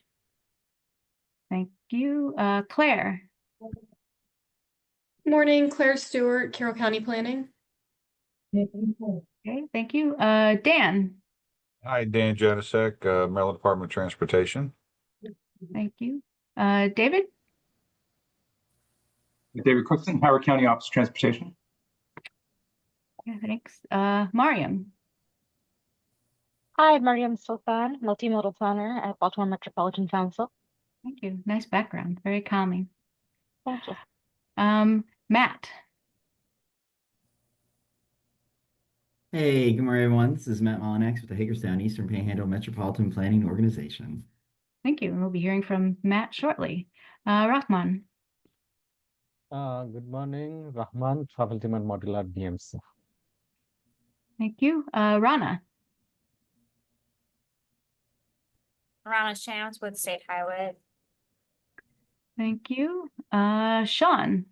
Thank you. Claire? Morning, Claire Stewart, Carroll County Planning. Okay, thank you. Dan? Hi, Dan Janasek, Maryland Department of Transportation. Thank you. David? David Cookson, Howard County Office of Transportation. Yeah, thanks. Mariam? Hi, Mariam Sultan, Multimodal Planner at Baltimore Metropolitan Council. Thank you. Nice background. Very calming. Thank you. Matt? Hey, good morning, everyone. This is Matt Molinax with the Hagerstown Eastern Panhandle Metropolitan Planning Organization. Thank you. We'll be hearing from Matt shortly. Rahman? Good morning, Rahman, Travel Team and Modular BMC. Thank you. Rana? Rana Shams with State Highway. Thank you. Sean?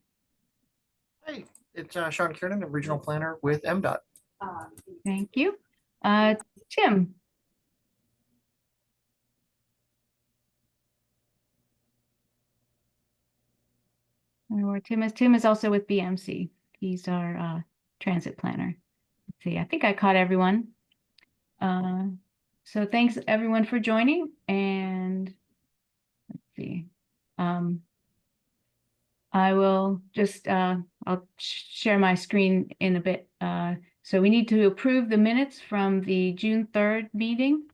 Hey, it's Sean Kiernan, a regional planner with MDOT. Thank you. Tim? Or Tim is also with BMC. He's our transit planner. Let's see, I think I caught everyone. So thanks everyone for joining, and let's see. I will just I'll share my screen in a bit. So we need to approve the minutes from the June 3rd meeting.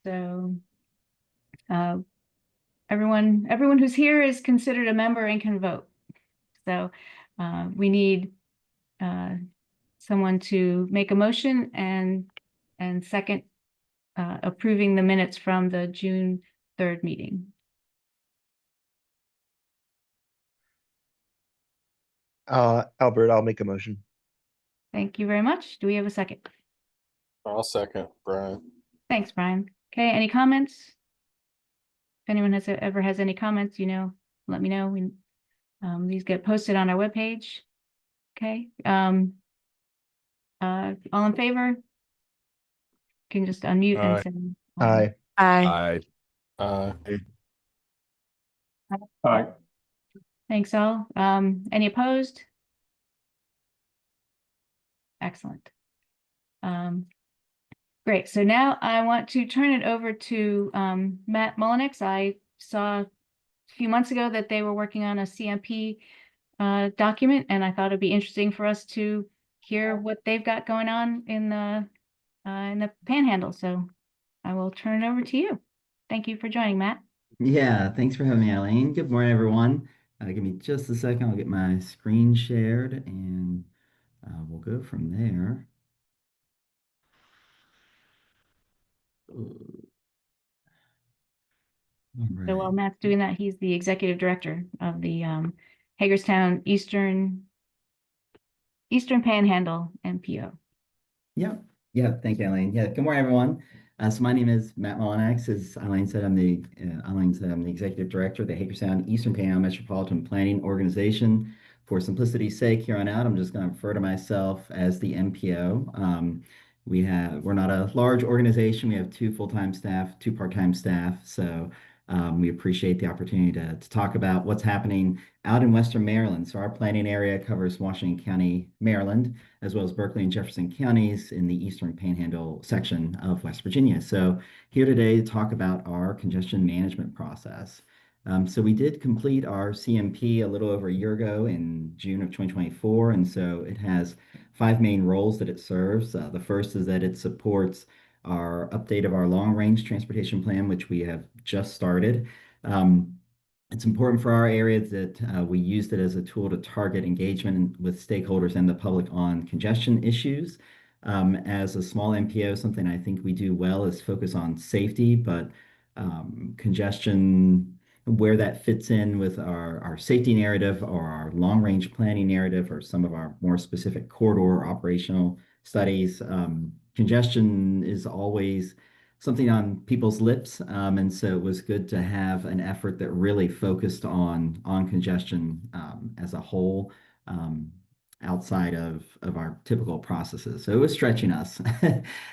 So everyone who's here is considered a member and can vote. So we need someone to make a motion and second approving the minutes from the June 3rd meeting. Albert, I'll make a motion. Thank you very much. Do we have a second? I'll second, Brian. Thanks, Brian. Okay, any comments? If anyone ever has any comments, let me know. These get posted on our webpage. Okay. All in favor? You can just unmute and say Aye. Aye. Aye. Thanks all. Any opposed? Excellent. Great. So now I want to turn it over to Matt Mullenix. I saw a few months ago that they were working on a CMP document, and I thought it'd be interesting for us to hear what they've got going on in the Panhandle. So I will turn it over to you. Thank you for joining, Matt. Yeah, thanks for having me, Eileen. Good morning, everyone. Give me just a second. I'll get my screen shared and we'll go from there. So while Matt's doing that, he's the executive director of the Hagerstown Eastern Panhandle MPO. Yeah, thank you, Eileen. Yeah, good morning, everyone. So my name is Matt Mullenix. As Eileen said, I'm the executive director of the Hagerstown Eastern Panhandle Metropolitan Planning Organization. For simplicity's sake, here on out, I'm just going to refer to myself as the MPO. We're not a large organization. We have 2 full-time staff, 2 part-time staff. So we appreciate the opportunity to talk about what's happening out in Western Maryland. So our planning area covers Washington County, Maryland, as well as Berkeley and Jefferson counties in the Eastern Panhandle section of West Virginia. So here today to talk about our congestion management process. So we did complete our CMP a little over a year ago in June of 2024. And so it has 5 main roles that it serves. The first is that it supports our update of our long-range transportation plan, which we have just started. It's important for our area that we used it as a tool to target engagement with stakeholders and the public on congestion issues. As a small MPO, something I think we do well is focus on safety, but congestion, where that fits in with our safety narrative or our long-range planning narrative or some of our more specific corridor operational studies, congestion is always something on people's lips. And so it was good to have an effort that really focused on congestion as a whole, outside of our typical processes. So it was stretching us.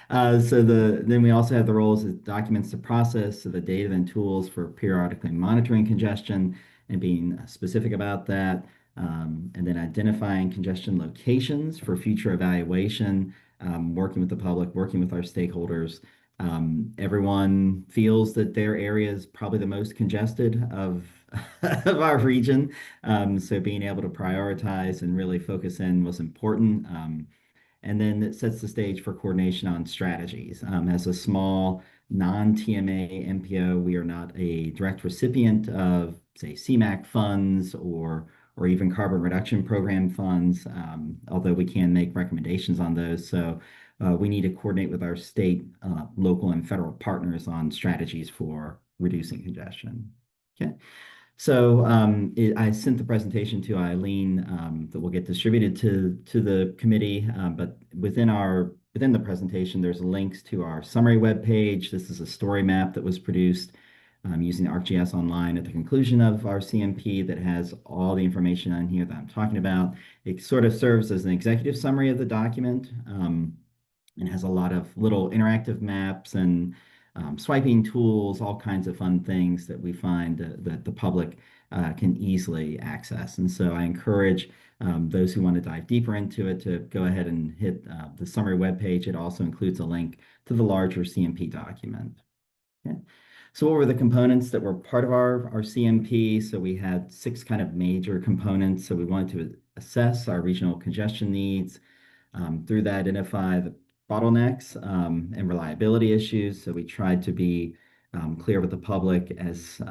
Then we also have the roles of documents to process, so the data and tools for periodically monitoring congestion and being specific about that. And then identifying congestion locations for future evaluation, working with the public, working with our stakeholders. Everyone feels that their area is probably the most congested of our region. So being able to prioritize and really focus in was important. And then it sets the stage for coordination on strategies. As a small non-TMA MPO, we are not a direct recipient of, say, CMAQ funds or even carbon reduction program funds, although we can make recommendations on those. So we need to coordinate with our state, local, and federal partners on strategies for reducing congestion. Okay. So I sent the presentation to Eileen that will get distributed to the committee, but within the presentation, there's links to our summary webpage. This is a story map that was produced using ArcGIS Online at the conclusion of our CMP that has all the information on here that I'm talking about. It sort of serves as an executive summary of the document and has a lot of little interactive maps and swiping tools, all kinds of fun things that we find that the public can easily access. And so I encourage those who want to dive deeper into it to go ahead and hit the summary webpage. It also includes a link to the larger CMP document. Okay. So what were the components that were part of our CMP? So we had 6 kind of major components. So we wanted to assess our regional congestion needs, through that identify the bottlenecks and reliability issues. So we tried to be clear with the public as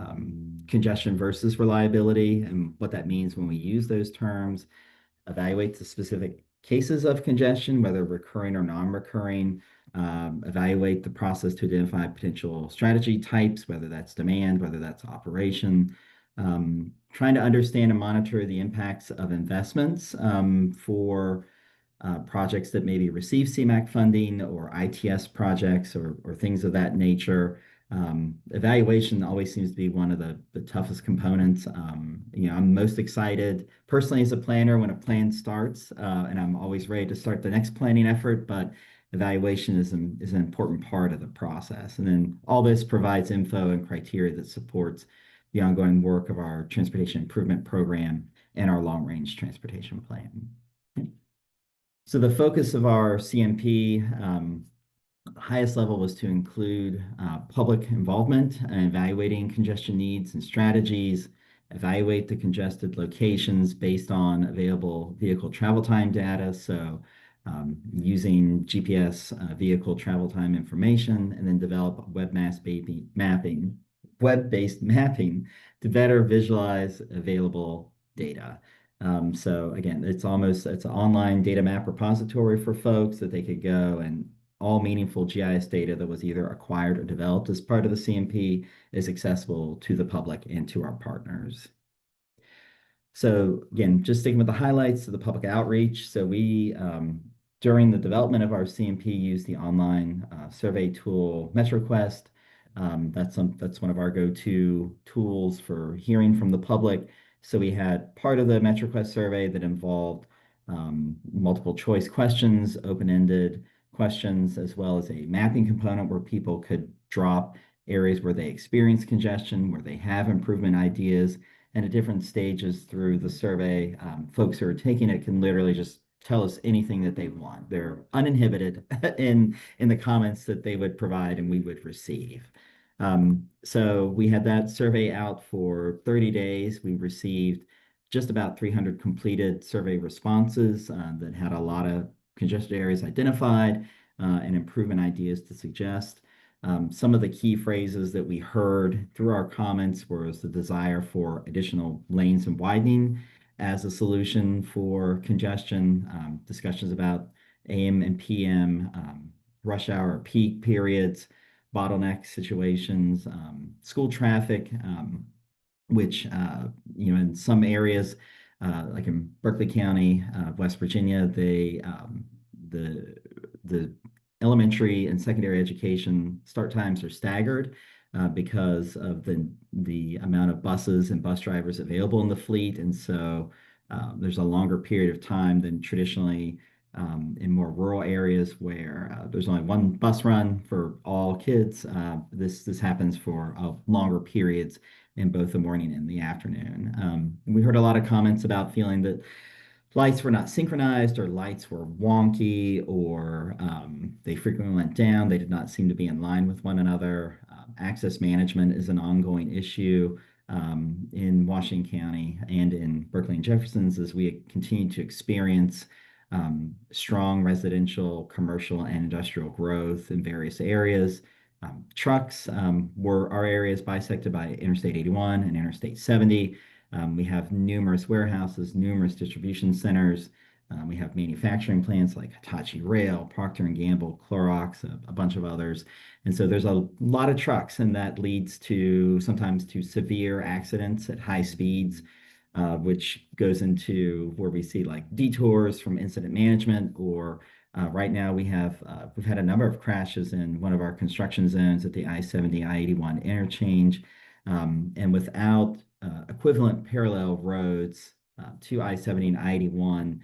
congestion versus reliability and what that means when we use those terms, evaluate the specific cases of congestion, whether recurring or non-recurring, evaluate the process to identify potential strategy types, whether that's demand, whether that's operation, trying to understand and monitor the impacts of investments for projects that maybe receive CMAQ funding or ITS projects or things of that nature. Evaluation always seems to be one of the toughest components. I'm most excited personally as a planner when a plan starts, and I'm always ready to start the next planning effort, but evaluation is an important part of the process. And then all this provides info and criteria that supports the ongoing work of our transportation improvement program and our long-range transportation plan. So the focus of our CMP, highest level, was to include public involvement in evaluating congestion needs and strategies, evaluate the congested locations based on available vehicle travel time data. So using GPS vehicle travel time information, and then develop web-based mapping to better visualize available data. So again, it's an online data map repository for folks that they could go, and all meaningful GIS data that was either acquired or developed as part of the CMP is accessible to the public and to our partners. So again, just sticking with the highlights of the public outreach. So we, during the development of our CMP, used the online survey tool MetroQuest. That's one of our go-to tools for hearing from the public. So we had part of the MetroQuest survey that involved multiple choice questions, open-ended questions, as well as a mapping component where people could drop areas where they experience congestion, where they have improvement ideas, and at different stages through the survey, folks who are taking it can literally just tell us anything that they want. They're uninhibited in the comments that they would provide and we would receive. So we had that survey out for 30 days. We received just about 300 completed survey responses that had a lot of congested areas identified and improvement ideas to suggest. Some of the key phrases that we heard through our comments was the desire for additional lanes and widening as a solution for congestion, discussions about AM and PM, rush hour peak periods, bottleneck situations, school traffic, which, in some areas, like in Berkeley County, West Virginia, the elementary and secondary education start times are staggered because of the amount of buses and bus drivers available in the fleet. And so there's a longer period of time than traditionally in more rural areas where there's only one bus run for all kids. This happens for longer periods in both the morning and the afternoon. We heard a lot of comments about feeling that lights were not synchronized, or lights were wonky, or they frequently went down. They did not seem to be in line with one another. Access management is an ongoing issue in Washington County and in Berkeley and Jefferson's as we continue to experience strong residential, commercial, and industrial growth in various areas. Trucks were our areas bisected by Interstate 81 and Interstate 70. We have numerous warehouses, numerous distribution centers. We have manufacturing plants like Hitachi Rail, Procter & Gamble, Clorox, a bunch of others. And so there's a lot of trucks, and that leads sometimes to severe accidents at high speeds, which goes into where we see like detours from incident management, or right now we've had a number of crashes in one of our construction zones at the I-70, I-81 interchange. And without equivalent parallel roads to I-70 and I-81,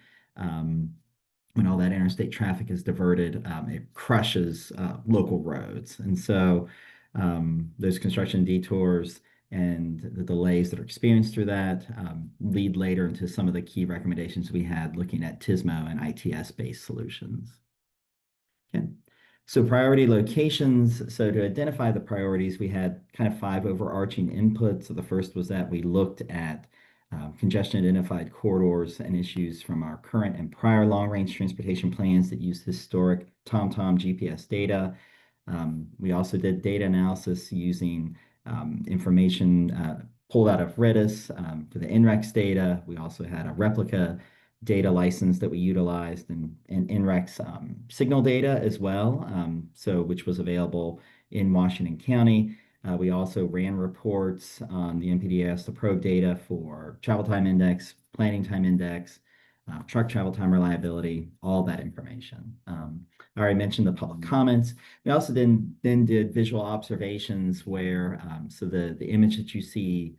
when all that interstate traffic is diverted, it crushes local roads. And so those construction detours and the delays that are experienced through that lead later into some of the key recommendations we had looking at TISMO and ITS-based solutions. Okay. So priority locations. So to identify the priorities, we had kind of 5 overarching inputs. So the first was that we looked at congestion identified corridors and issues from our current and prior long-range transportation plans that use historic TomTom GPS data. We also did data analysis using information pulled out of Redis for the NREX data. We also had a replica data license that we utilized, and NREX signal data as well, which was available in Washington County. We also ran reports on the NPDES, the probe data for travel time index, planning time index, truck travel time reliability, all that information. I already mentioned the public comments. We also then did visual observations where, so the image that you see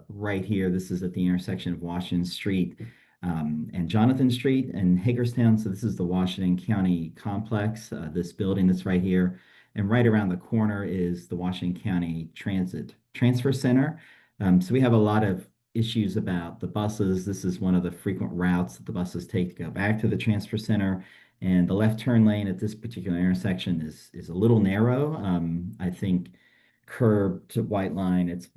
right here, this is at the intersection of Washington Street and Jonathan Street in Hagerstown. So this is the Washington County complex, this building that's right here. And right around the corner is the Washington County Transit Transfer Center. So we have a lot of issues about the buses. This is one of the frequent routes that the buses take to go back to the transfer center. And the left turn lane at this particular intersection is a little narrow. I think curb to white line, it's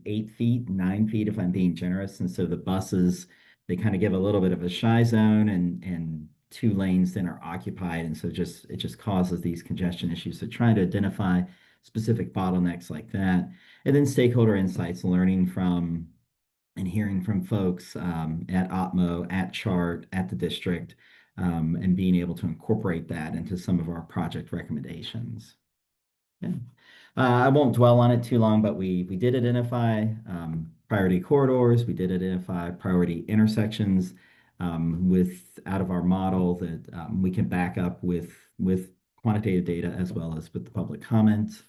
8 feet, 9 feet if I'm being generous. And so the buses, they kind of give a little bit of a shy zone, and 2 lanes then are occupied. And so it just causes these congestion issues. So trying to identify specific bottlenecks like that. And then stakeholder insights, learning from and hearing from folks at OPMO, at CHART, at the district, and being able to incorporate that into some of our project recommendations. Yeah. I won't dwell on it too long, but we did identify priority corridors. We did identify priority intersections out of our model that we can back up with quantitative data as well as with the public comments.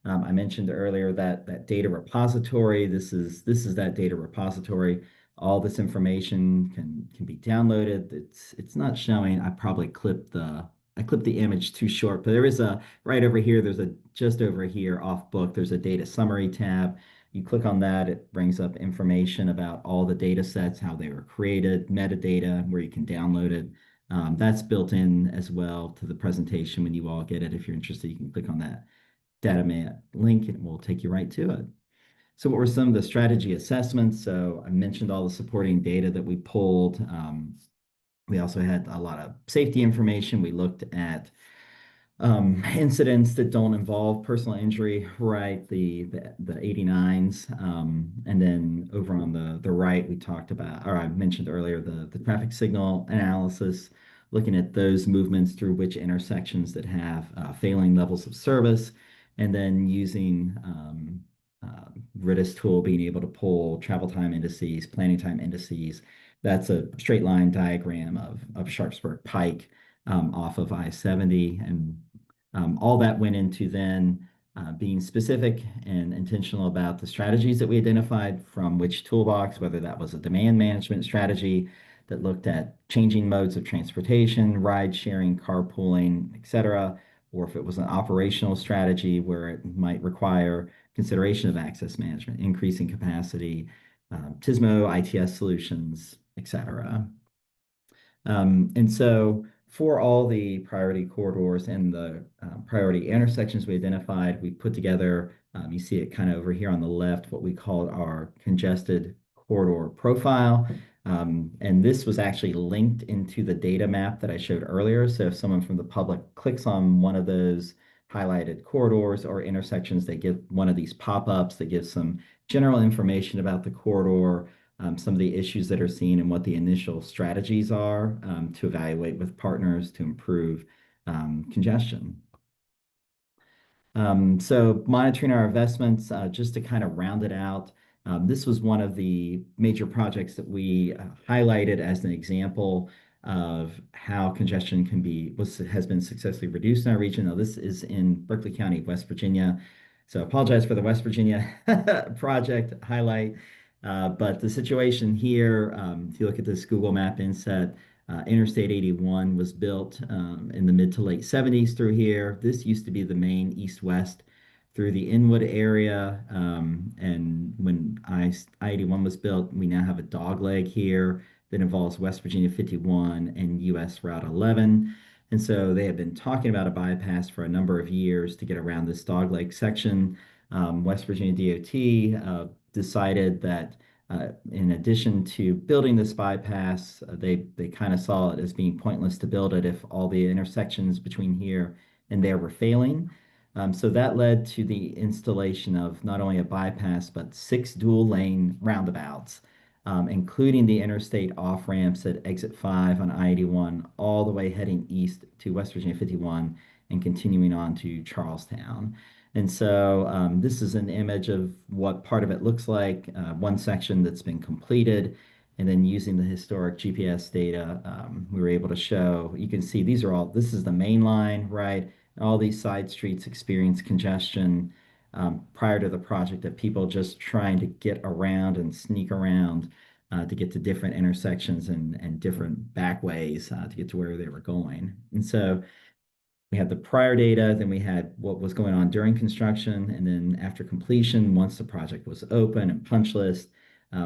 I mentioned earlier that data repository. This is that data repository. All this information can be downloaded. It's not showing. I probably clipped the image too short, but there is right over here. There's just over here off book. There's a data summary tab. You click on that, it brings up information about all the data sets, how they were created, metadata, where you can download it. That's built in as well to the presentation when you all get it. If you're interested, you can click on that data map link and it will take you right to it. So what were some of the strategy assessments? So I mentioned all the supporting data that we pulled. We also had a lot of safety information. We looked at incidents that don't involve personal injury, right? The 89s. And then over on the right, we talked about, or I mentioned earlier, the traffic signal analysis, looking at those movements through which intersections that have failing levels of service, and then using RIDIS tool, being able to pull travel time indices, planning time indices. That's a straight line diagram of Sharpsburg Pike off of I-70. And all that went into then being specific and intentional about the strategies that we identified from which toolbox, whether that was a demand management strategy that looked at changing modes of transportation, ride sharing, carpooling, et cetera, or if it was an operational strategy where it might require consideration of access management, increasing capacity, TSMO, ITS solutions, et cetera. And so for all the priority corridors and the priority intersections we identified, we put together, you see it kind of over here on the left, what we called our congested corridor profile. And this was actually linked into the data map that I showed earlier. So if someone from the public clicks on one of those highlighted corridors or intersections, they get one of these pop-ups that gives some general information about the corridor, some of the issues that are seen and what the initial strategies are to evaluate with partners to improve congestion. So monitoring our investments, just to kind of round it out, this was one of the major projects that we highlighted as an example of how congestion has been successfully reduced in our region. Now, this is in Berkeley County, West Virginia. So I apologize for the West Virginia project highlight. But the situation here, if you look at this Google Map inset, Interstate 81 was built in the mid to late 70s through here. This used to be the main east-west through the Inwood area. And when I-81 was built, we now have a dogleg here that involves West Virginia 51 and US Route 11. And so they have been talking about a bypass for a number of years to get around this dogleg section. West Virginia DOT decided that in addition to building this bypass, they kind of saw it as being pointless to build it if all the intersections between here and there were failing. So that led to the installation of not only a bypass, but 6 dual lane roundabouts, including the interstate off ramps at exit 5 on I-81, all the way heading east to West Virginia 51 and continuing on to Charlestown. And so this is an image of what part of it looks like, one section that's been completed, and then using the historic GPS data, we were able to show, you can see this is the main line, right? All these side streets experience congestion prior to the project of people just trying to get around and sneak around to get to different intersections and different back ways to get to where they were going. And so we had the prior data, then we had what was going on during construction, and then after completion, once the project was open and punch list,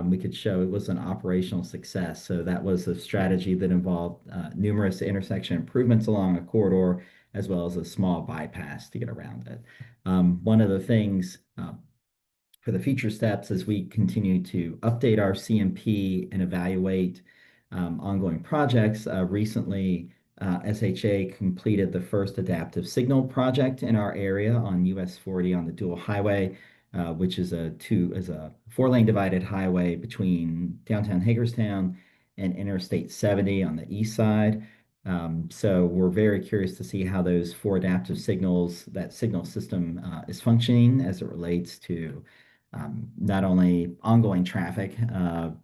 we could show it was an operational success. So that was a strategy that involved numerous intersection improvements along a corridor, as well as a small bypass to get around it. One of the things for the future steps as we continue to update our CMP and evaluate ongoing projects. Recently, SHA completed the first adaptive signal project in our area on US 40 on the dual highway, which is a 4-lane divided highway between downtown Hagerstown and Interstate 70 on the east side. So we're very curious to see how those 4 adaptive signals, that signal system is functioning as it relates to not only ongoing traffic,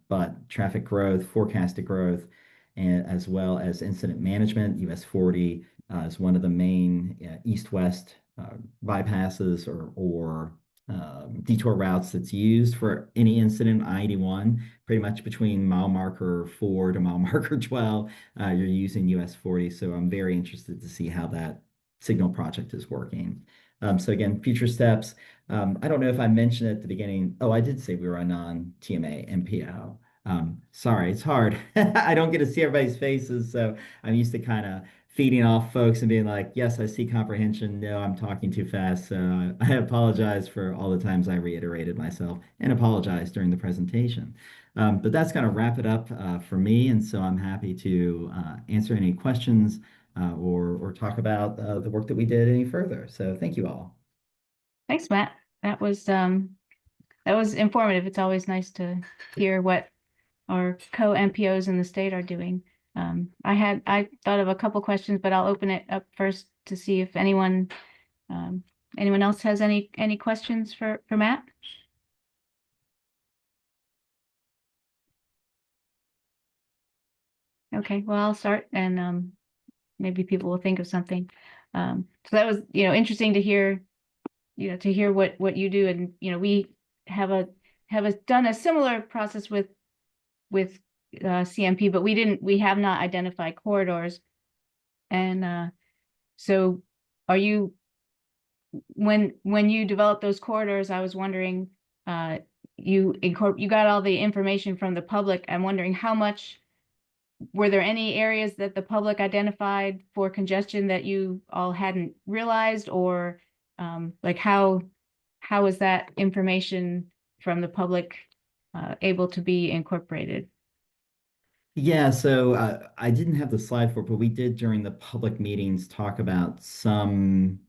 but traffic growth, forecasted growth, and as well as incident management. US 40 is one of the main east-west bypasses or detour routes that's used for any incident. I-81, pretty much between mile marker 4 to mile marker 12, you're using US 40. So I'm very interested to see how that signal project is working. So again, future steps. I don't know if I mentioned at the beginning. Oh, I did say we were on non-TMA MPO. Sorry, it's hard. I don't get to see everybody's faces, so I'm used to kind of feeding off folks and being like, yes, I see comprehension. No, I'm talking too fast. So I apologize for all the times I reiterated myself and apologize during the presentation. But that's going to wrap it up for me. And so I'm happy to answer any questions or talk about the work that we did any further. So thank you all. Thanks, Matt. That was informative. It's always nice to hear what our co-MPOs in the state are doing. I thought of a couple questions, but I'll open it up first to see if anyone else has any questions for Matt. Okay, well, I'll start and maybe people will think of something. So that was, interesting to hear, what you do. And, we have done a similar process with CMP, but we have not identified corridors. And so are you, when you develop those corridors, I was wondering, you got all the information from the public. I'm wondering were there any areas that the public identified for congestion that you all hadn't realized, or like how is that information from the public able to be incorporated? Yeah, so I didn't have the slide for it, but we did during the public meetings talk about some,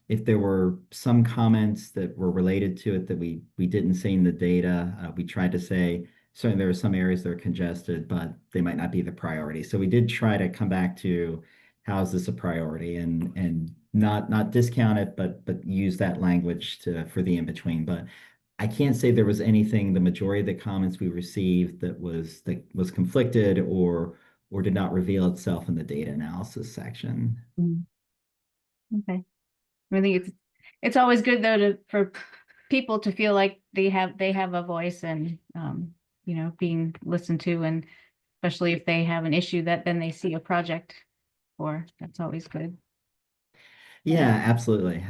if there were some comments that were related to it that we didn't say in the data. We tried to say, certainly there are some areas that are congested, but they might not be the priority. So we did try to come back to how is this a priority and not discount it, but use that language for the in-between. But I can't say there was anything, the majority of the comments we received that was conflicted or did not reveal itself in the data analysis section. Okay. I think it's always good though for people to feel like they have a voice and being listened to, and especially if they have an issue that then they see a project for. That's always good. Yeah, absolutely.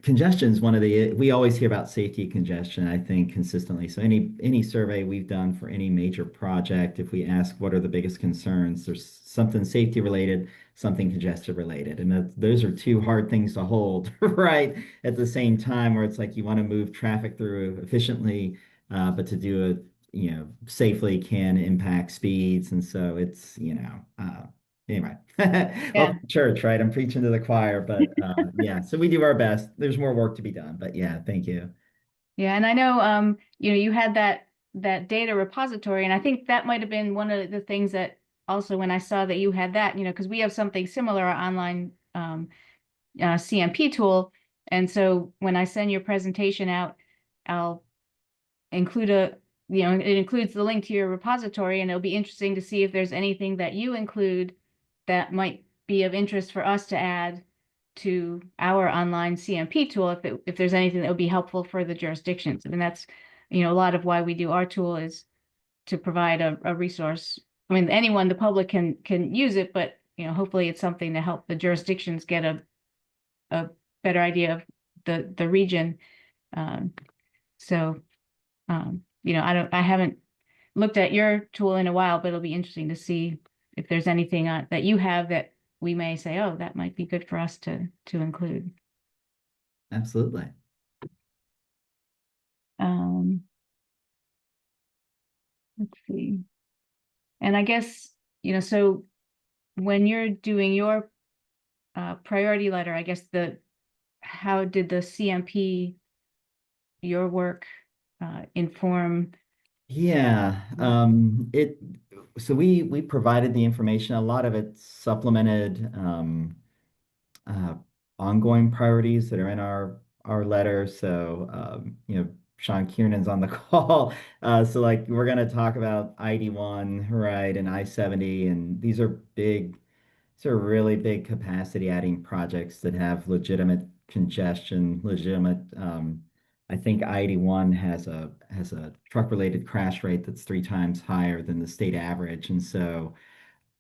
Congestion is one of we always hear about safety congestion, I think, consistently. So any survey we've done for any major project, if we ask what are the biggest concerns, there's something safety related, something congestion related. And those are two hard things to hold, right? At the same time, where it's like you want to move traffic through efficiently, but to do it, safely can impact speeds. And so it's, anyway, well, church, right? I'm preaching to the choir, but yeah, so we do our best. There's more work to be done, but yeah, thank you. Yeah, and I know, you had that data repository, and I think that might have been one of the things that also when I saw that you had that, because we have something similar, our online CMP tool, and so when I send your presentation out, I'll include it includes the link to your repository, and it'll be interesting to see if there's anything that you include that might be of interest for us to add to our online CMP tool, if there's anything that would be helpful for the jurisdictions. I mean, that's, a lot of why we do our tool is to provide a resource. I mean, the public can use it, but, hopefully it's something to help the jurisdictions get a better idea of the region. I haven't looked at your tool in a while, but it'll be interesting to see if there's anything that you have that we may say, oh, that might be good for us to include. Absolutely. Let's see. And I guess, so when you're doing your priority letter, I guess how did the CMP, your work, inform? Yeah, so we provided the information. A lot of it supplemented ongoing priorities that are in our letter. So Sean Kiernan's on the call. So like we're gonna talk about ID1, right, and I-70, and these are really big capacity adding projects that have legitimate congestion, legitimate I think I-81 has a truck related crash rate that's 3 times higher than the state average. And so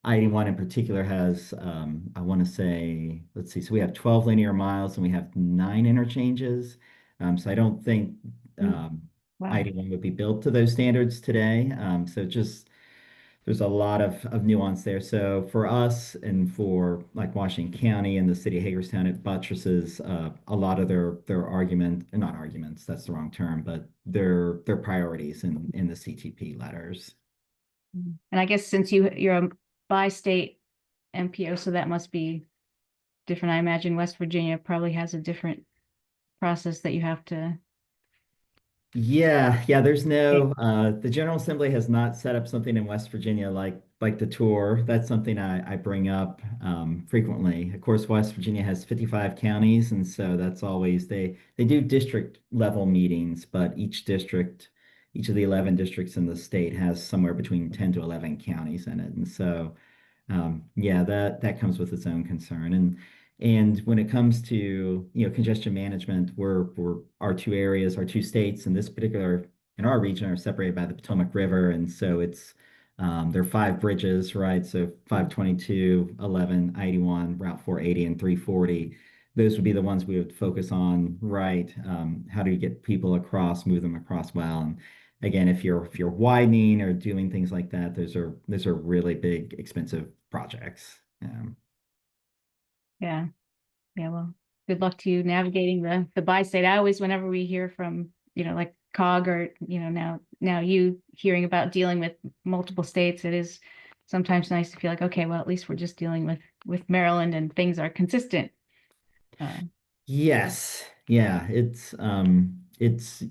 I-81 in particular has, I want to say, let's see, so we have 12 linear miles and we have 9 interchanges. So I don't think Wow. I-81 would be built to those standards today. So just there's a lot of nuance there. So for us and for like Washington County and the city of Hagerstown, it buttresses a lot of their not arguments, that's the wrong term, but their priorities in the CTP letters. And I guess since you're a bi-state MPO, so that must be different. I imagine West Virginia probably has a different process that you have to. Yeah, there's no the General Assembly has not set up something in West Virginia like the tour. That's something I bring up frequently. Of course, West Virginia has 55 counties, and so that's always they do district level meetings, but each of the 11 districts in the state has somewhere between 10 to 11 counties in it. And so that comes with its own concern. And when it comes to congestion management, our 2 areas, our 2 states in our region are separated by the Potomac River, and so it's there are 5 bridges, right? So 522, 11, 81, Route 480, and 340. Those would be the ones we would focus on, right? How do you get people across, move them across well? And again, if you're widening or doing things like that, those are really big, expensive projects. Yeah. Well, good luck to you navigating the bi-state. I always, whenever we hear from, like COG or, now you hearing about dealing with multiple states, it is sometimes nice to feel like, okay, well, at least we're just dealing with Maryland and things are consistent. Yes. Yeah. It's it's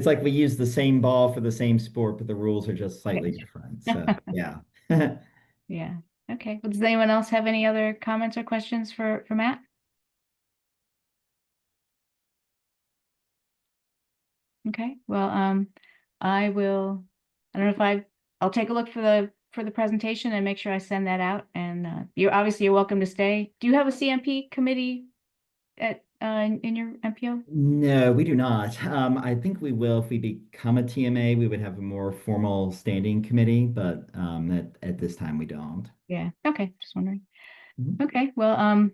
like we use the same ball for the same sport, but the rules are just slightly different. So yeah. Yeah. Okay. Well, does anyone else have any other comments or questions for Matt? Okay. Well, I don't know if I'll take a look for the presentation and make sure I send that out. And you're welcome to stay. Do you have a CMP committee in your MPO? No, we do not. I think we will if we become a TMA. We would have a more formal standing committee, but at this time we don't. Yeah. Okay. Just wondering. Okay. Well,